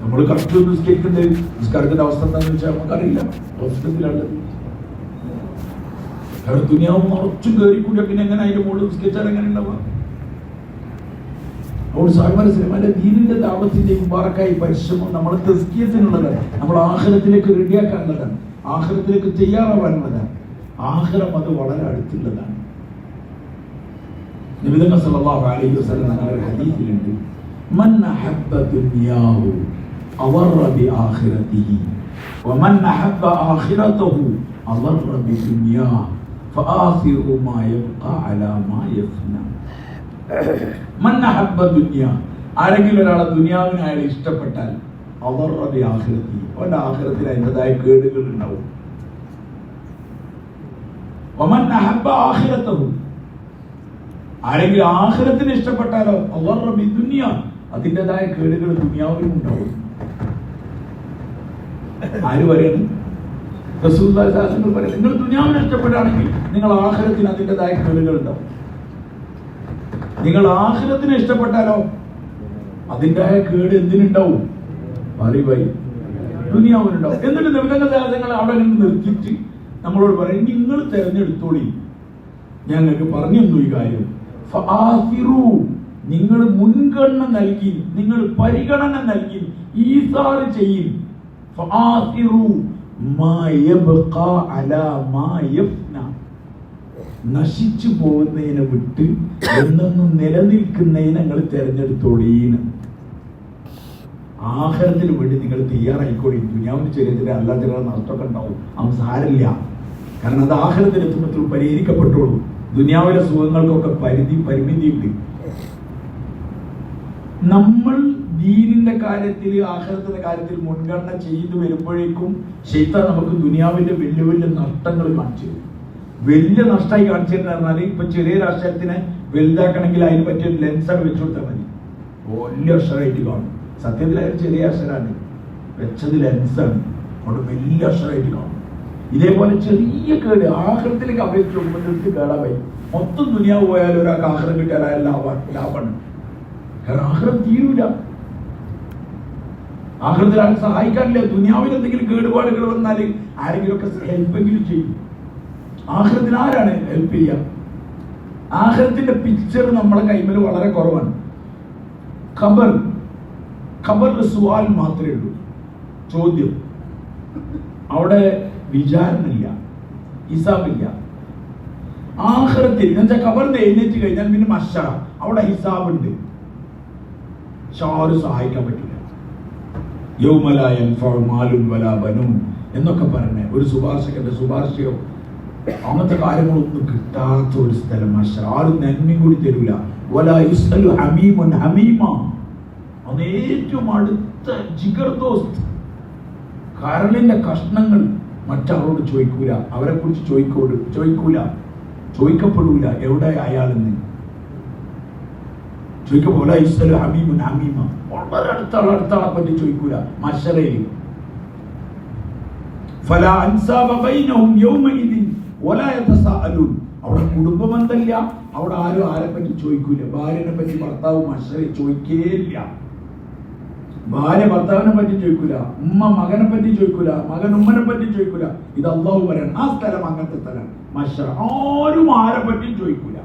നമ്മൾ കറക്റ്റ് നിസ്കാരത്തിന്റെ അവസ്ഥ എന്താണെന്ന് വെച്ചാൽ നമുക്കറിയില്ല. അവസരത്തിലുള്ളത് അവിടെ ദുനിയാവും മറച്ചും കയറിക്കൂടി, പിന്നെ എങ്ങനെ അതിന്റെ മുകളിൽ നിസ്കരിച്ചാൽ എങ്ങനെ ഉണ്ടാവുക? അതുകൊണ്ട് സാഹിബാന്റെ സിനിമയുടെ ദീനിന്റെ ദാവത്തിന്റെ മുബാറക്കായി പരിശ്രമം നമ്മളെ തസ്കിയത്തിനുള്ളതാണ്, നമ്മൾ ആഖിറത്തിലേക്ക് റെഡിയാക്കാനുള്ളതാണ്, ആഖിറത്തിലേക്ക് തയ്യാറാവാനുള്ളതാണ്. ആഖിറം അത് വളരെ അടുത്തുള്ളതാണ്. നബി സല്ലല്ലാഹു അലൈഹി വസല്ലം തങ്ങളുടെ ഹദീസിലുണ്ട്, മൻ അഹബ്ബ ദുനിയാഹു അവർറ ബി ആഖിറതിഹി വമൻ അഹബ്ബ ആഖിറതഹു അവർറ ബി ദുനിയാഹു ഫആഖിറു മാ യബ്ഖാ അലാ മാ യഫ്നാ. മൻ അഹബ്ബ ദുനിയ, ആരെങ്കിലും ഒരാളെ ദുനിയാവിനെ അയാൾ ഇഷ്ടപ്പെട്ടാൽ അവർറ ബി ആഖിറതിഹി, അവന്റെ ആഖിറത്തിൽ അതിൻ്റെതായ കേടുകൾ ഉണ്ടാവും. വമൻ അഹബ്ബ ആഖിറതഹു, ആരെങ്കിലും ആഖിറത്തിനെ ഇഷ്ടപ്പെട്ടാലോ അവർറ ബി ദുനിയ, അതിൻ്റെതായ കേടുകൾ ദുനിയാവിലും ഉണ്ടാവും. ആര് പറയുന്നു? റസൂലുള്ളാഹി സ്വല്ലല്ലാഹു അലൈഹി വസല്ലം പറയുന്നു, നിങ്ങൾ ദുനിയാവിനെ ഇഷ്ടപ്പെടുകയാണെങ്കിൽ നിങ്ങൾ ആഖിറത്തിന് അതിൻ്റെതായ കേടുകൾ ഉണ്ടാവും. നിങ്ങൾ ആഖിറത്തിനെ ഇഷ്ടപ്പെട്ടാലോ അതിൻ്റെതായ കേട് എന്തിനുണ്ടാവും? അറിവായി ദുനിയാവിനുണ്ടാവും. എന്നിട്ട് നിബന്ധനകൾ അവിടെ നിന്ന് നിർത്തിയിട്ട് നമ്മളോട് പറയും, നിങ്ങൾ തെരഞ്ഞെടുത്തോളി, ഞങ്ങൾക്ക് പറഞ്ഞു തന്നു ഈ കാര്യം. നിങ്ങൾ മുൻഗണന നൽകി, നിങ്ങൾ പരിഗണന നൽകി, ഈസാർ ചെയ്യും. നശിച്ചു പോകുന്നതിനെ വിട്ട് എന്നൊന്നും നിലനിൽക്കുന്നതിനെ നിങ്ങൾ തെരഞ്ഞെടുത്തോളീന്ന്. ആഖിറത്തിന് വേണ്ടി നിങ്ങൾ തയ്യാറായിക്കോളി. ദുനിയാവിന് ചെറിയ അല്ലാത്ത നഷ്ടമൊക്കെ ഉണ്ടാവും, അവൻ സാരില്ല. കാരണം അത് ആഖിറത്തിന് എത്തുമ്പോൾ പരിഹരിക്കപ്പെട്ടോളൂ. ദുനിയാവിലെ സുഖങ്ങൾക്കൊക്കെ പരിമിതിയുണ്ട്. നമ്മൾ ദീനിന്റെ കാര്യത്തിൽ ആഖിറത്തിന്റെ കാര്യത്തിൽ മുൻഗണന ചെയ്തു വരുമ്പോഴേക്കും ശൈത്താൻ നമുക്ക് ദുനിയാവിന്റെ വലിയ വലിയ നഷ്ടങ്ങൾ കാണിച്ചു തരും. വലിയ നഷ്ടമായി കാണിച്ചതെന്ന് പറഞ്ഞാൽ ഇപ്പൊ ചെറിയ അക്ഷരത്തിനെ വലുതാക്കണമെങ്കിൽ അതിന് പറ്റിയ ലെൻസാണ് വെച്ചു കൊടുത്താൽ മതി, വലിയ അക്ഷരമായിട്ട് കാണും. സത്യത്തിൽ അതിന് ചെറിയ അക്ഷരമാണ്, വെച്ചത് ലെൻസാണ്, അവിടെ വലിയ അക്ഷരമായിട്ട് കാണും. ഇതേപോലെ ചെറിയ കേട് ആഖിറത്തിലേക്ക് അപേക്ഷിച്ച് നോക്കുമ്പോഴത്തേക്ക് കേടായി. മൊത്തം ദുനിയാവ് പോയാലും ഒരാൾക്ക് ആഖിറം കിട്ടിയാൽ ലാഭമാണ്. കാരണം ആഖിറം തീരൂല. ആഖിറത്തിൽ ആരും സഹായിക്കാനില്ല. ദുനിയാവിൽ എന്തെങ്കിലും കേടുപാടുകൾ വന്നാൽ ആരെങ്കിലും ഒക്കെ ഹെൽപ്പെങ്കിലും ചെയ്യും. ആഖിറത്തിന് ആരാണ് ഹെൽപ്പ് ചെയ്യുക? ആഖിറത്തിന്റെ പിക്ചർ നമ്മളെ കൈമേൽ വളരെ കുറവാണ്. ഖബറിൽ സുആൽ മാത്രമേ ഉള്ളൂ, ചോദ്യം. അവിടെ വിചാരണയില്ല, ഹിസാബില്ല. ആഖിറത്തിൽ എന്നുവെച്ചാൽ ഖബറിൽ എഴുന്നേറ്റ് കഴിഞ്ഞാൽ പിന്നെ മഹ്ശറ, അവിടെ ഹിസാബുണ്ട്. ആരും സഹായിക്കാൻ പറ്റില്ല. യൗമ ലാ യൻഫഉ മാലുൻ വലാ ബനൂൻ എന്നൊക്കെ പറഞ്ഞ ഒരു ശുപാർശകന്റെ ശുപാർശയോ അങ്ങനത്തെ കാര്യങ്ങളൊന്നും കിട്ടാത്ത ഒരു സ്ഥലം മഹ്ശറ. ആരും നന്മയും കൂടി തരൂല. വലാ യുസ്അലു ഹമീമുൻ ഹമീമ, അത് ഏറ്റവും അടുത്ത ജിഗർ ദോസ്ത്, കരളിന്റെ കഷ്ണങ്ങൾ മറ്റാളോട് ചോദിക്കൂല, അവരെ കുറിച്ച് ചോദിക്കൂല. ചോദിക്കപ്പെടൂല എവിടെ അയാളെന്ന്. ചോദിക്കപ്പോലെ ഹമീമുൻ ഹമീമ, വളരെ അടുത്താളെ പറ്റി ചോദിക്കൂല മഹ്ശറയിൽ. ഫലാ അൻസാബ ബൈനഹും യൗമഇദിൻ വലാ യതസാഅലൂൻ. അവിടെ കുടുംബബന്ധമില്ല, അവിടെ ആരും ആരെ പറ്റി ചോദിക്കൂല. ഭാര്യനെ പറ്റി ഭർത്താവ് മഹ്ശറയിൽ ചോദിക്കേയില്ല. ഭാര്യ ഭർത്താവിനെ പറ്റി ചോദിക്കൂല, ഉമ്മ മകനെ പറ്റി ചോദിക്കൂല, മകൻ ഉമ്മനെ പറ്റി ചോദിക്കൂല. ഇത് അല്ലാഹു പറയാണ്. ആ സ്ഥലം അങ്ങനത്തെ സ്ഥലം മഹ്ശറ. ആരും ആരെ പറ്റി ചോദിക്കൂല.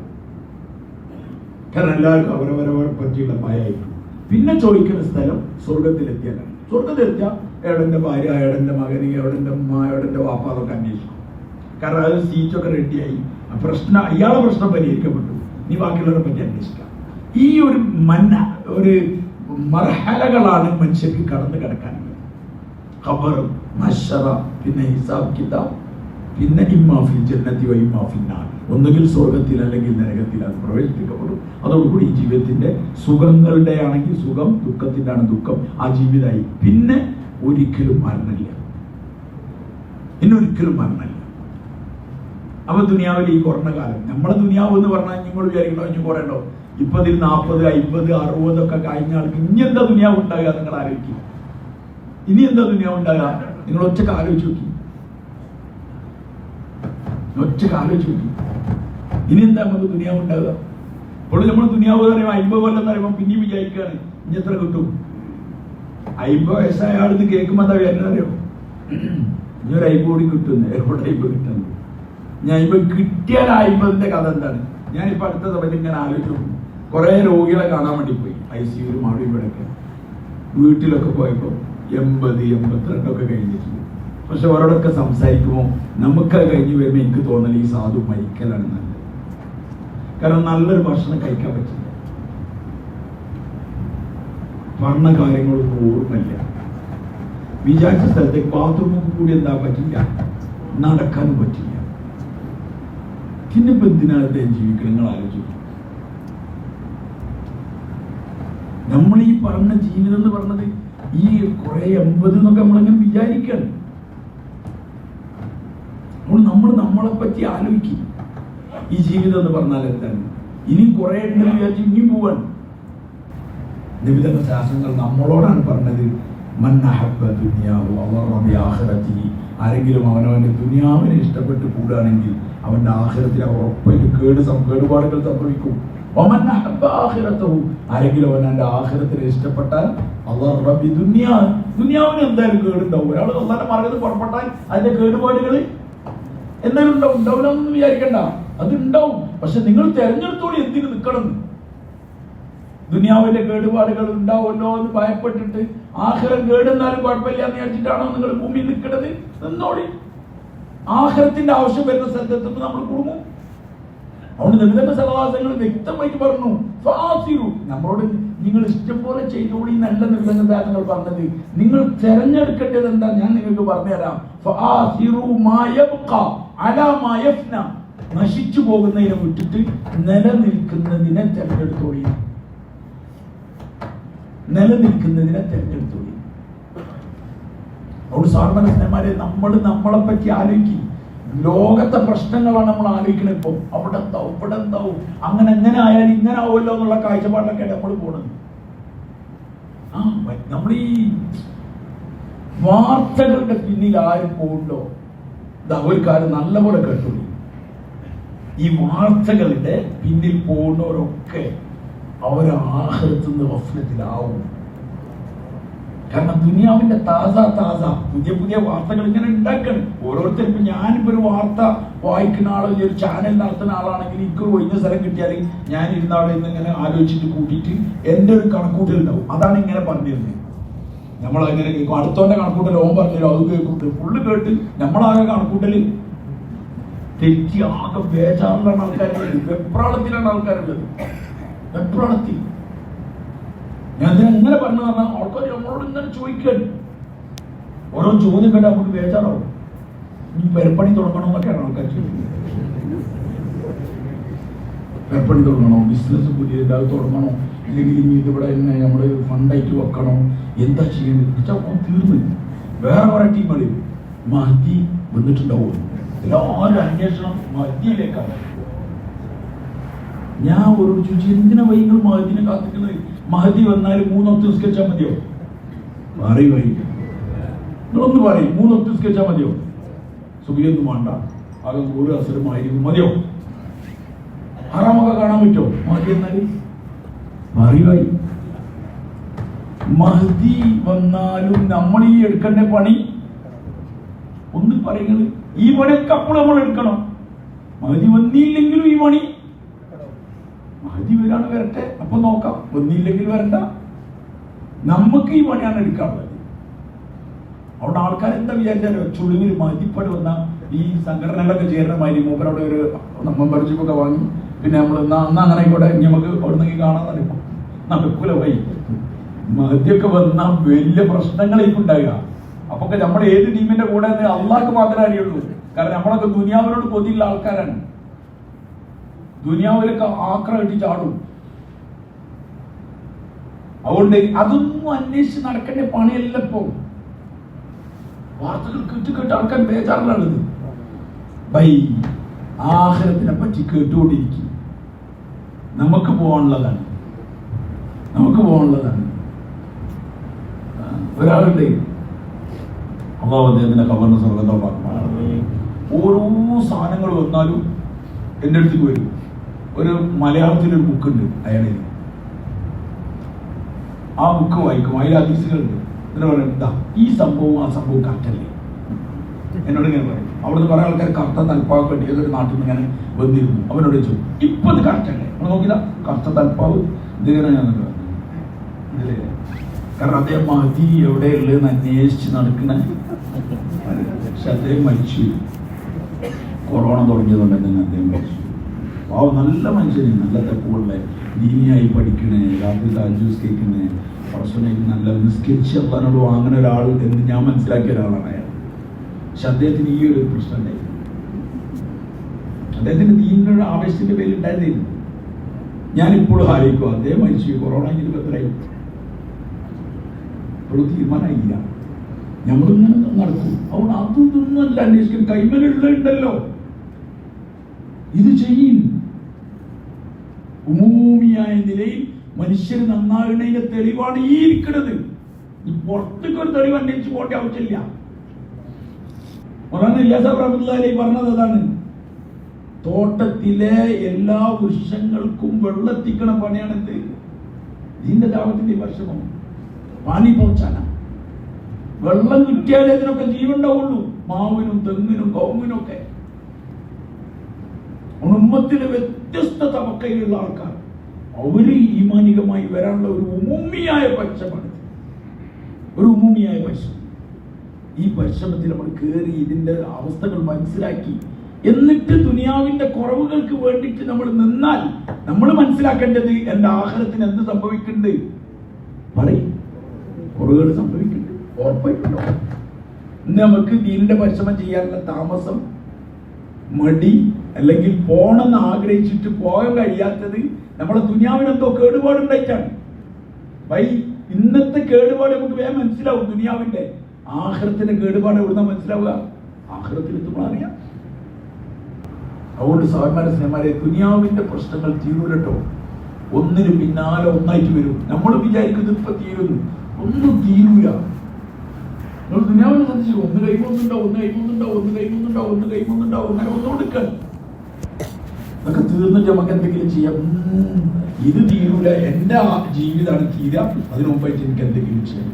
കാരണം എല്ലാവർക്കും അവരവരെ പറ്റിയുള്ള ഭയമായിരിക്കും. പിന്നെ ചോദിക്കുന്ന സ്ഥലം സ്വർഗത്തിലെത്തിയാലാണ്. സ്വർഗത്തിലെത്തിയാൽ എവിടെന്റെ ഭാര്യ, എവിടെന്റെ മകന്, എവിടെന്റെ ഉമ്മ, എവിടെന്റെ വാപ്പ, അതൊക്കെ അന്വേഷിക്കും. കാരണം അത് സീറ്റൊക്കെ റെഡിയായി, പ്രശ്നം ഇയാളെ പ്രശ്നം പരിഹരിക്കപ്പെട്ടു, നീ ബാക്കിയുള്ളവരെ പറ്റി അന്വേഷിക്കാം. ഈ ഒരു മർഹലകളാണ് മനുഷ്യർക്ക് കടന്നു കിടക്കാനുള്ളത്. ഖബർ, മഹ്ശറ, പിന്നെ ഹിസാബ് കിതാബ്, പിന്നെ ഇമ്മാഫിൽ ജന്നത്തി വ ഇമ്മാഫിൽ നാർ. ഒന്നുകിൽ സ്വർഗത്തിൽ അല്ലെങ്കിൽ നരകത്തിൽ അത് പ്രവേശിപ്പിക്കപ്പെടും. അതോടുകൂടി ഈ ജീവിതത്തിന്റെ സുഖങ്ങളുടെ ആണെങ്കിൽ സുഖം, ദുഃഖത്തിന്റെ ആണ് ദുഃഖം. ആ ജീവിതമായി പിന്നെ ഒരിക്കലും മരണമില്ല. ഇന്നൊരിക്കലും മരണമില്ല. അപ്പൊ ദുനിയാവിൽ ഈ കുറഞ്ഞ കാലം നമ്മളെ ദുനിയാവ് എന്ന് പറഞ്ഞാൽ നിങ്ങൾ വിചാരിക്കണോ ഇനി കുറയണ്ടോ? ഇപ്പൊ ഇതിൽ 40, 50, 60 ഒക്കെ കഴിഞ്ഞ ആൾക്ക് ഇനി എന്താ ദുനിയാവ് ഉണ്ടാകുക? നിങ്ങൾ ആലോചിക്കും. ഇനി എന്താ ദുനിയാവ് ഉണ്ടാകുക? നിങ്ങൾ ഒറ്റക്ക് ആലോചിച്ച് നോക്കി. ഇനി എന്താ നമുക്ക് ദുനിയാവ് ഉണ്ടാകുക? ഇപ്പോൾ നമ്മൾ ദുനിയാവ് പറയുമ്പോൾ 50 കൊല്ലം എന്ന് പറയുമ്പോൾ പിന്നെയും വിചാരിക്കുകയാണ് ഇനി എത്ര കിട്ടും? 50 വയസ്സായ ആളിന്ന് കേൾക്കുമ്പോൾ എന്താ വിചാരിക്കുന്നറിയോ? ഇനി ഒരു 50 കൂടി കിട്ടുന്നു. എവിടെ 50 കിട്ടുന്നു? ഞാൻ 50 കിട്ടിയാൽ 50ന്റെ കഥ എന്താണ്? ഞാനിപ്പോൾ അടുത്ത സമയത്ത് ഇങ്ങനെ ആലോചിച്ചു. കുറെ രോഗികളെ കാണാൻ വേണ്ടി പോയി, ICU അവിടെ ഇവിടെയൊക്കെ. വീട്ടിലൊക്കെ പോയപ്പോൾ 80, 82 കഴിഞ്ഞിട്ടുണ്ട്. പക്ഷെ അവരോടൊക്കെ സംസാരിക്കുമ്പോൾ നമുക്കത് കഴിഞ്ഞ് വരുമ്പോൾ എനിക്ക് തോന്നൽ ഈ സാധു മരിക്കലാണ് നല്ലത്. കാരണം നല്ലൊരു ഭക്ഷണം കഴിക്കാൻ പറ്റില്ല, പറഞ്ഞ കാര്യങ്ങളൊന്നും ഓർമ്മയില്ല, വിചാരിച്ച സ്ഥലത്തേക്ക് ബാത്റൂമിൽ കൂടി എന്താ പറ്റില്ല, നടക്കാനും പറ്റില്ല. പിന്നെ ഇപ്പൊ എന്തിനാണ് ജീവിക്കണം? നിങ്ങൾ ആലോചിക്കും. നമ്മൾ ഈ പറഞ്ഞ ജീവിതം എന്ന് പറഞ്ഞത് ഈ കുറെ 80 എന്നൊക്കെ നമ്മളങ്ങനെ വിചാരിക്കണം. അപ്പോൾ നമ്മൾ നമ്മളെ പറ്റി ആലോചിക്കും. ഈ ജീവിതം എന്ന് പറഞ്ഞാൽ എന്താണ്? ഇനിയും കുറെ ഉണ്ടെന്ന് വിചാരിച്ച് ഇനിയും പോവാണ്. നിബിധ ശാസ്ത്രങ്ങൾ നമ്മളോടാണ് പറഞ്ഞത്, ആരെങ്കിലും അവനവന്റെ ദുനിയാവിനെ ഇഷ്ടപ്പെട്ട് കൂടുകയാണെങ്കിൽ അവന്റെ ആഖിറത്തിൽ ഉറപ്പായിട്ട് കേടുപാടുകൾ സംഭവിക്കും. ആരെങ്കിലും അവൻ ആഖിറത്തിനെ ഇഷ്ടപ്പെട്ടാൽ ദുനിയാവിന് എന്തായാലും കേടുണ്ടാവും. ഒരാൾ അള്ളാന്റെ മാർഗ്ഗത്തിൽ പുറപ്പെട്ടാൽ അതിന്റെ കേടുപാടുകൾ എന്തായാലും ഉണ്ടാവും. ഉണ്ടാവില്ല എന്നൊന്നും വിചാരിക്കണ്ട, അതുണ്ടാവും. പക്ഷെ നിങ്ങൾ തെരഞ്ഞെടുത്തോളി എന്തിനു നിൽക്കണം. ദുനിയാവിന്റെ കേടുപാടുകൾ ഉണ്ടാവുമല്ലോ എന്ന് ഭയപ്പെട്ടിട്ട് ആഖിറം കേടുന്നാലും കുഴപ്പമില്ല എന്ന് വിചാരിച്ചിട്ടാണോ നിങ്ങൾ ഭൂമിയിൽ നിൽക്കുന്നത്? നിന്നോളി. ആഖിറത്തിന്റെ ആവശ്യം വരുന്ന സ്ഥലത്തെത്തുമ്പോൾ നമ്മൾ കുടുങ്ങും. അതുകൊണ്ട് നബിയുടെ സഹവാസങ്ങൾ വ്യക്തമായിട്ട് പറഞ്ഞു, നമ്മളോട് നിങ്ങൾ ഇഷ്ടം പോലെ ചെയ്തോളി നല്ല നിർബന്ധങ്ങൾ പറഞ്ഞത്. നിങ്ങൾ തെരഞ്ഞെടുക്കേണ്ടത് എന്താ ഞാൻ നിങ്ങൾക്ക് പറഞ്ഞുതരാം. നശിച്ചു പോകുന്നതിനെ വിട്ടിട്ട് നിലനിൽക്കുന്നതിനെ തെരഞ്ഞെടുത്തോളി. അതുകൊണ്ട് സാധാരണന്മാരെ നമ്മൾ നമ്മളെ പറ്റി ആലോചിക്കും. ലോകത്തെ പ്രശ്നങ്ങളാണ് നമ്മൾ ആലോചിക്കുന്നത്. ഇപ്പം അവിടെ എന്താവും, ഇവിടെ എന്താവും, അങ്ങനെ എങ്ങനെ ആയാലും ഇങ്ങനെ ആവുമല്ലോ എന്നുള്ള കാഴ്ചപ്പാടിലൊക്കെ നമ്മൾ പോണത്. നമ്മൾ ഈ വാർത്തകളുടെ പിന്നിൽ ആരും പോകണ്ടോ? ഒരു കാര്യം നല്ലപോലെ കേട്ടോളൂ. ഈ വാർത്തകളുടെ പിന്നിൽ പോകുന്നവരൊക്കെ അവരെ ആഖിറത്തുനിന്ന് ഗഫ്ലത്തിലാവും. കാരണം ദുനിയാവിന്റെ താസ പുതിയ വാർത്തകൾ ഇങ്ങനെ ഉണ്ടാക്കണം ഓരോരുത്തരും. ഇപ്പൊ ഞാനിപ്പോ ഒരു വാർത്ത വായിക്കുന്ന ആളോ ഒരു ചാനൽ നടത്തുന്ന ആളാണെങ്കിൽ എനിക്ക് ഒഴിഞ്ഞ സ്ഥലം കിട്ടിയാൽ ഞാൻ ഇരുന്ന അവിടെ നിന്ന് ഇങ്ങനെ ആലോചിച്ചിട്ട് കൂട്ടിയിട്ട് എന്റെ ഒരു കണക്കൂട്ടൽ ഉണ്ടാവും. അതാണ് ഇങ്ങനെ പറഞ്ഞിരുന്നത്. നമ്മളങ്ങനെ കേൾക്കും. അടുത്തോന്റെ കണക്കൂട്ടൽ ഓൻ പറഞ്ഞല്ലോ, അത് കേൾക്കൂട്ട് ഫുള്ള് കേട്ട് നമ്മളാകെ കണക്കൂട്ടല് തെറ്റി ആകെ ബേജാറിലാണ് ആൾക്കാരുള്ളത്. വെപ്രാളത്തിലാണ് ആൾക്കാരുള്ളത്. വെപ്രാളത്തിൽ ഞാൻ എങ്ങനെ പറഞ്ഞു പറഞ്ഞാൽ ആൾക്കാർ നമ്മളോട് ഇങ്ങനെ ചോദിക്കണം. ഓരോ ചോദ്യം കേട്ടാൽ നമുക്ക് ബേജാറാവും. ഇനി പെരപ്പണി തുടങ്ങണമെന്നൊക്കെയാണ് ആൾക്കാർ ചോദിക്കുന്നത്. പെരപ്പണി തുടങ്ങണോ, ബിസിനസ് പുതിയ തുടങ്ങണോ, ഇല്ലെങ്കിൽ ഇനി ഇതിവിടെ തന്നെ നമ്മൾ ഫണ്ടായിട്ട് വെക്കണോ, എന്താ ചെയ്യേണ്ടത്? തീർന്നു. വേറെ കുറെ ടീമുകൾ മഹദി വന്നിട്ടുണ്ടാവും. എല്ലാവരും അന്വേഷണം മഹദിയിലേക്കാണ്. ഞാൻ ഒരു ചോദിച്ചു, എന്തിനാ വൈകൾ മഹദിനെ കാത്തിക്കുന്നത്? മഹദി വന്നാൽ 3 ഒത്ത് നിസ്കരിച്ചാൽ മതിയോ? പറയും വൈ, നിങ്ങളൊന്ന് പറയും, 3 ഒത്ത് നിസ്കരിച്ചാൽ മതിയോ? സുബിയൊന്നും വേണ്ട, ആകെ ഒരു അസരമായിരിക്കും മതിയോ? ഹറാമൊക്കെ കാണാൻ പറ്റുമോ മഹദി എന്നാല്? പറയുവായി. മഹദി വന്നാലും നമ്മൾ ഈ എടുക്കേണ്ട പണി ഒന്ന് പറയുന്നത്, ഈ പണിയൊക്കെ അപ്പോൾ നമ്മൾ എടുക്കണം. മഹദി വന്നില്ലെങ്കിലും ഈ പണി, മഹദി വരാണ് വരട്ടെ, അപ്പൊ നോക്കാം. വന്നില്ലെങ്കിൽ വരണ്ട, നമുക്ക് ഈ പണിയാണ് എടുക്കാറുള്ളത്. അവിടെ ആൾക്കാർ എന്താ വിചാരിച്ചാലോ, ചുളിവിൽ മഹദിപ്പടി വന്ന ഈ സംഘടനകളൊക്കെ ചേരുന്ന മാതിരി മൂപ്പരവിടെ ഒരു മെമ്പർഷിപ്പൊക്കെ വാങ്ങി, പിന്നെ നമ്മൾ അന്ന് അങ്ങനെ ആയിക്കോട്ടെ, നമുക്ക് അവിടെ നിന്ന് കാണാൻ നടക്കൂല വൈ. മഹദിയൊക്കെ വന്ന വലിയ പ്രശ്നങ്ങളേക്കും ഉണ്ടാകുക. അപ്പൊ നമ്മൾ ഏത് ടീമിന്റെ കൂടെ അള്ളാഹ്ക്ക് മാത്രമേ അറിയുള്ളൂ. കാരണം നമ്മളൊക്കെ ദുനിയാവിനോട് കൊതിയുള്ള ആൾക്കാരാണ്. ദുനിയാവിലൊക്കെ ആക്രമിച്ച് ചാടും. അതുകൊണ്ട് അതൊന്നും അന്വേഷിച്ച് നടക്കേണ്ട പണിയല്ല. ഇപ്പൊ വാർത്തകൾ കേട്ട് ആൾക്കാർ ബേജാറിലാണത്. ബൈ ആഖിറത്തിനെ പറ്റി കേട്ടുകൊണ്ടിരിക്കും. നമുക്ക് പോകാനുള്ളതാണ്. ഒരാളുണ്ട്, അള്ളാഹു അദ്ദേഹത്തിന്റെ ഖബറിനെ സ്വർഗ്ഗത്തോടാക്കും. ഓരോ സാധനങ്ങൾ വന്നാലും എൻ്റെ അടുത്തേക്ക് വരും. ഒരു മലയാളത്തിലൊരു ബുക്കുണ്ട് അയാളിൽ, ആ ബുക്ക് വായിക്കും. അതിൽ ഹദീസുകളുണ്ട്. എന്നിട്ട് പറയും, എന്താ ഈ സംഭവം ആ സംഭവം കറക്റ്റല്ലേ? എന്നോട് ഇങ്ങനെ പറയും. അവിടുന്ന് കുറെ ആൾക്കാർ കറുത്ത തൽപ്പാവ് കെട്ടി ഏതൊരു നാട്ടിൽ നിന്ന് ഇങ്ങനെ വന്നിരുന്നു. അവനോട് ചോദിച്ചു, ഇപ്പൊ ഇത് കറക്റ്റല്ലേ? നമ്മൾ നോക്കില്ല, കറുത്ത തൽപ്പാവ് ഇതിങ്ങനെ ഞാൻ ഇതില്ലേ. കാരണം അദ്ദേഹം മഹദി എവിടെയുള്ളതെന്ന് അന്വേഷിച്ച് നടക്കുന്ന. പക്ഷെ അദ്ദേഹം മരിച്ചു. കൊറോണ തുടങ്ങിയതുകൊണ്ട് തന്നെ അദ്ദേഹം മരിച്ചു. നല്ല മനുഷ്യന്, നല്ല തെപ്പുള്ള ദീനിയായി പഠിക്കണേ, രാത്രി താജൂസ് കേൾക്കുന്നേ, പ്രശ്നമായിട്ട് നല്ല നിസ്കരിച്ച് അള്ളാനോട് വാങ്ങുന്ന ഒരാൾ എന്ന് ഞാൻ മനസ്സിലാക്കിയ ഒരാളാണ് അയാൾ. പക്ഷെ അദ്ദേഹത്തിന് ഈ ഒരു പ്രശ്നം ഉണ്ടായിരുന്നു. അദ്ദേഹത്തിന് ദീനിന്റെ ആവേശത്തിന്റെ പേരിൽ ഉണ്ടായിരുന്നില്ല. ഞാനിപ്പോഴും ആലോചിക്കും, അദ്ദേഹം മരിച്ചു, കൊറോണ കഴിഞ്ഞിട്ട് എത്രയായി, ഇപ്പോഴും തീരുമാനമായില്ല. നമ്മളിങ്ങനെ നടക്കും. അതുകൊണ്ട് അതൊന്നും അല്ല അന്വേഷിക്കും. കൈമലുണ്ടല്ലോ, ഇത് ചെയ്യും. ഉമൂമിയായ നിലയിൽ മനുഷ്യർ നന്നാകുന്നതിന്റെ തെളിവാണ് ഈ ഇരിക്കുന്നത്. ഈ പുറത്തേക്ക് ഒരു തെളിവ് അന്വേഷിച്ച് പോകേണ്ട ആവശ്യമില്ല. പറഞ്ഞത് അതാണ്, തോട്ടത്തിലെ എല്ലാ വൃക്ഷങ്ങൾക്കും വെള്ളെത്തിക്കണ പണിയാണെന്ത്? ഇതിന്റെ ദാവത്തിന്റെ വർഷമോ പാനി പോച്ചാന. വെള്ളം കിട്ടിയാലേ ഇതിനൊക്കെ ജീവൻ ഉണ്ടാവുള്ളൂ. മാവിനും തെങ്ങിനും കവുങ്ങിനും ഒക്കെ. ഉമ്മത്തിലെ വ്യത്യസ്ത തബക്കയിലുള്ള ആൾക്കാർ, അവര് ഈമാനികമായി വരാനുള്ള ഒരു ഉമൂമിയായ പരിശ്രമമാണ്. ഒരു ഉമൂമിയായ പരിശ്രമം. ഈ പരിശ്രമത്തിൽ നമ്മൾ കയറി ഇതിന്റെ അവസ്ഥകൾ മനസ്സിലാക്കി, എന്നിട്ട് ദുനിയാവിന്റെ കുറവുകൾക്ക് വേണ്ടിയിട്ട് നമ്മൾ നിന്നാൽ നമ്മൾ മനസ്സിലാക്കേണ്ടത് എന്റെ ആഹാരത്തിന് എന്ത് സംഭവിക്കുന്നുണ്ട്? പറയും, കുറവുകൾ സംഭവിക്കുന്നുണ്ട്. ഉറപ്പായിട്ടുണ്ടോ? ഇന്ന് നമുക്ക് ദീനിന്റെ പരിശ്രമം ചെയ്യാനുള്ള താമസം, മടി, അല്ലെങ്കിൽ പോണെന്ന് ആഗ്രഹിച്ചിട്ട് പോകാൻ കഴിയാത്തത് നമ്മളെ ദുനിയാവിനെന്തോ കേടുപാടുണ്ടായിട്ടാണ്. വൈ ഇന്നത്തെ കേടുപാട് നമുക്ക് വേഗം മനസ്സിലാവും. ദുനിയാവിന്റെ ആഖിറത്തിന്റെ കേടുപാട് എവിടുന്ന മനസ്സിലാവുക? ആഖിറത്തിലെത്തുമ്പോൾ അറിയാം. അതുകൊണ്ട് സഹോദരന്മാരെ, സ്നേഹന്മാരെ, ദുനിയാവിന്റെ പ്രശ്നങ്ങൾ തീരൂലട്ടോ. ഒന്നിന് പിന്നാലെ ഒന്നായിട്ട് വരും. നമ്മൾ വിചാരിക്കുന്നത് ഇപ്പൊ തീരുന്നു, ഒന്നും തീരൂല. നമ്മൾ ദുനിയാവിനെ ശ്രദ്ധിച്ചു, ഒന്ന് കൈമൊന്നുണ്ടാവും, അങ്ങനെ ഒന്നും എടുക്കാൻ അതൊക്കെ തീർന്നിട്ട് നമുക്ക് എന്തെങ്കിലും ചെയ്യാം. ഇത് തീരൂല, എന്റെ ജീവിതമാണ് തീരാ, അതിനു മുമ്പായിട്ട് എനിക്ക് എന്തെങ്കിലും ചെയ്യാം.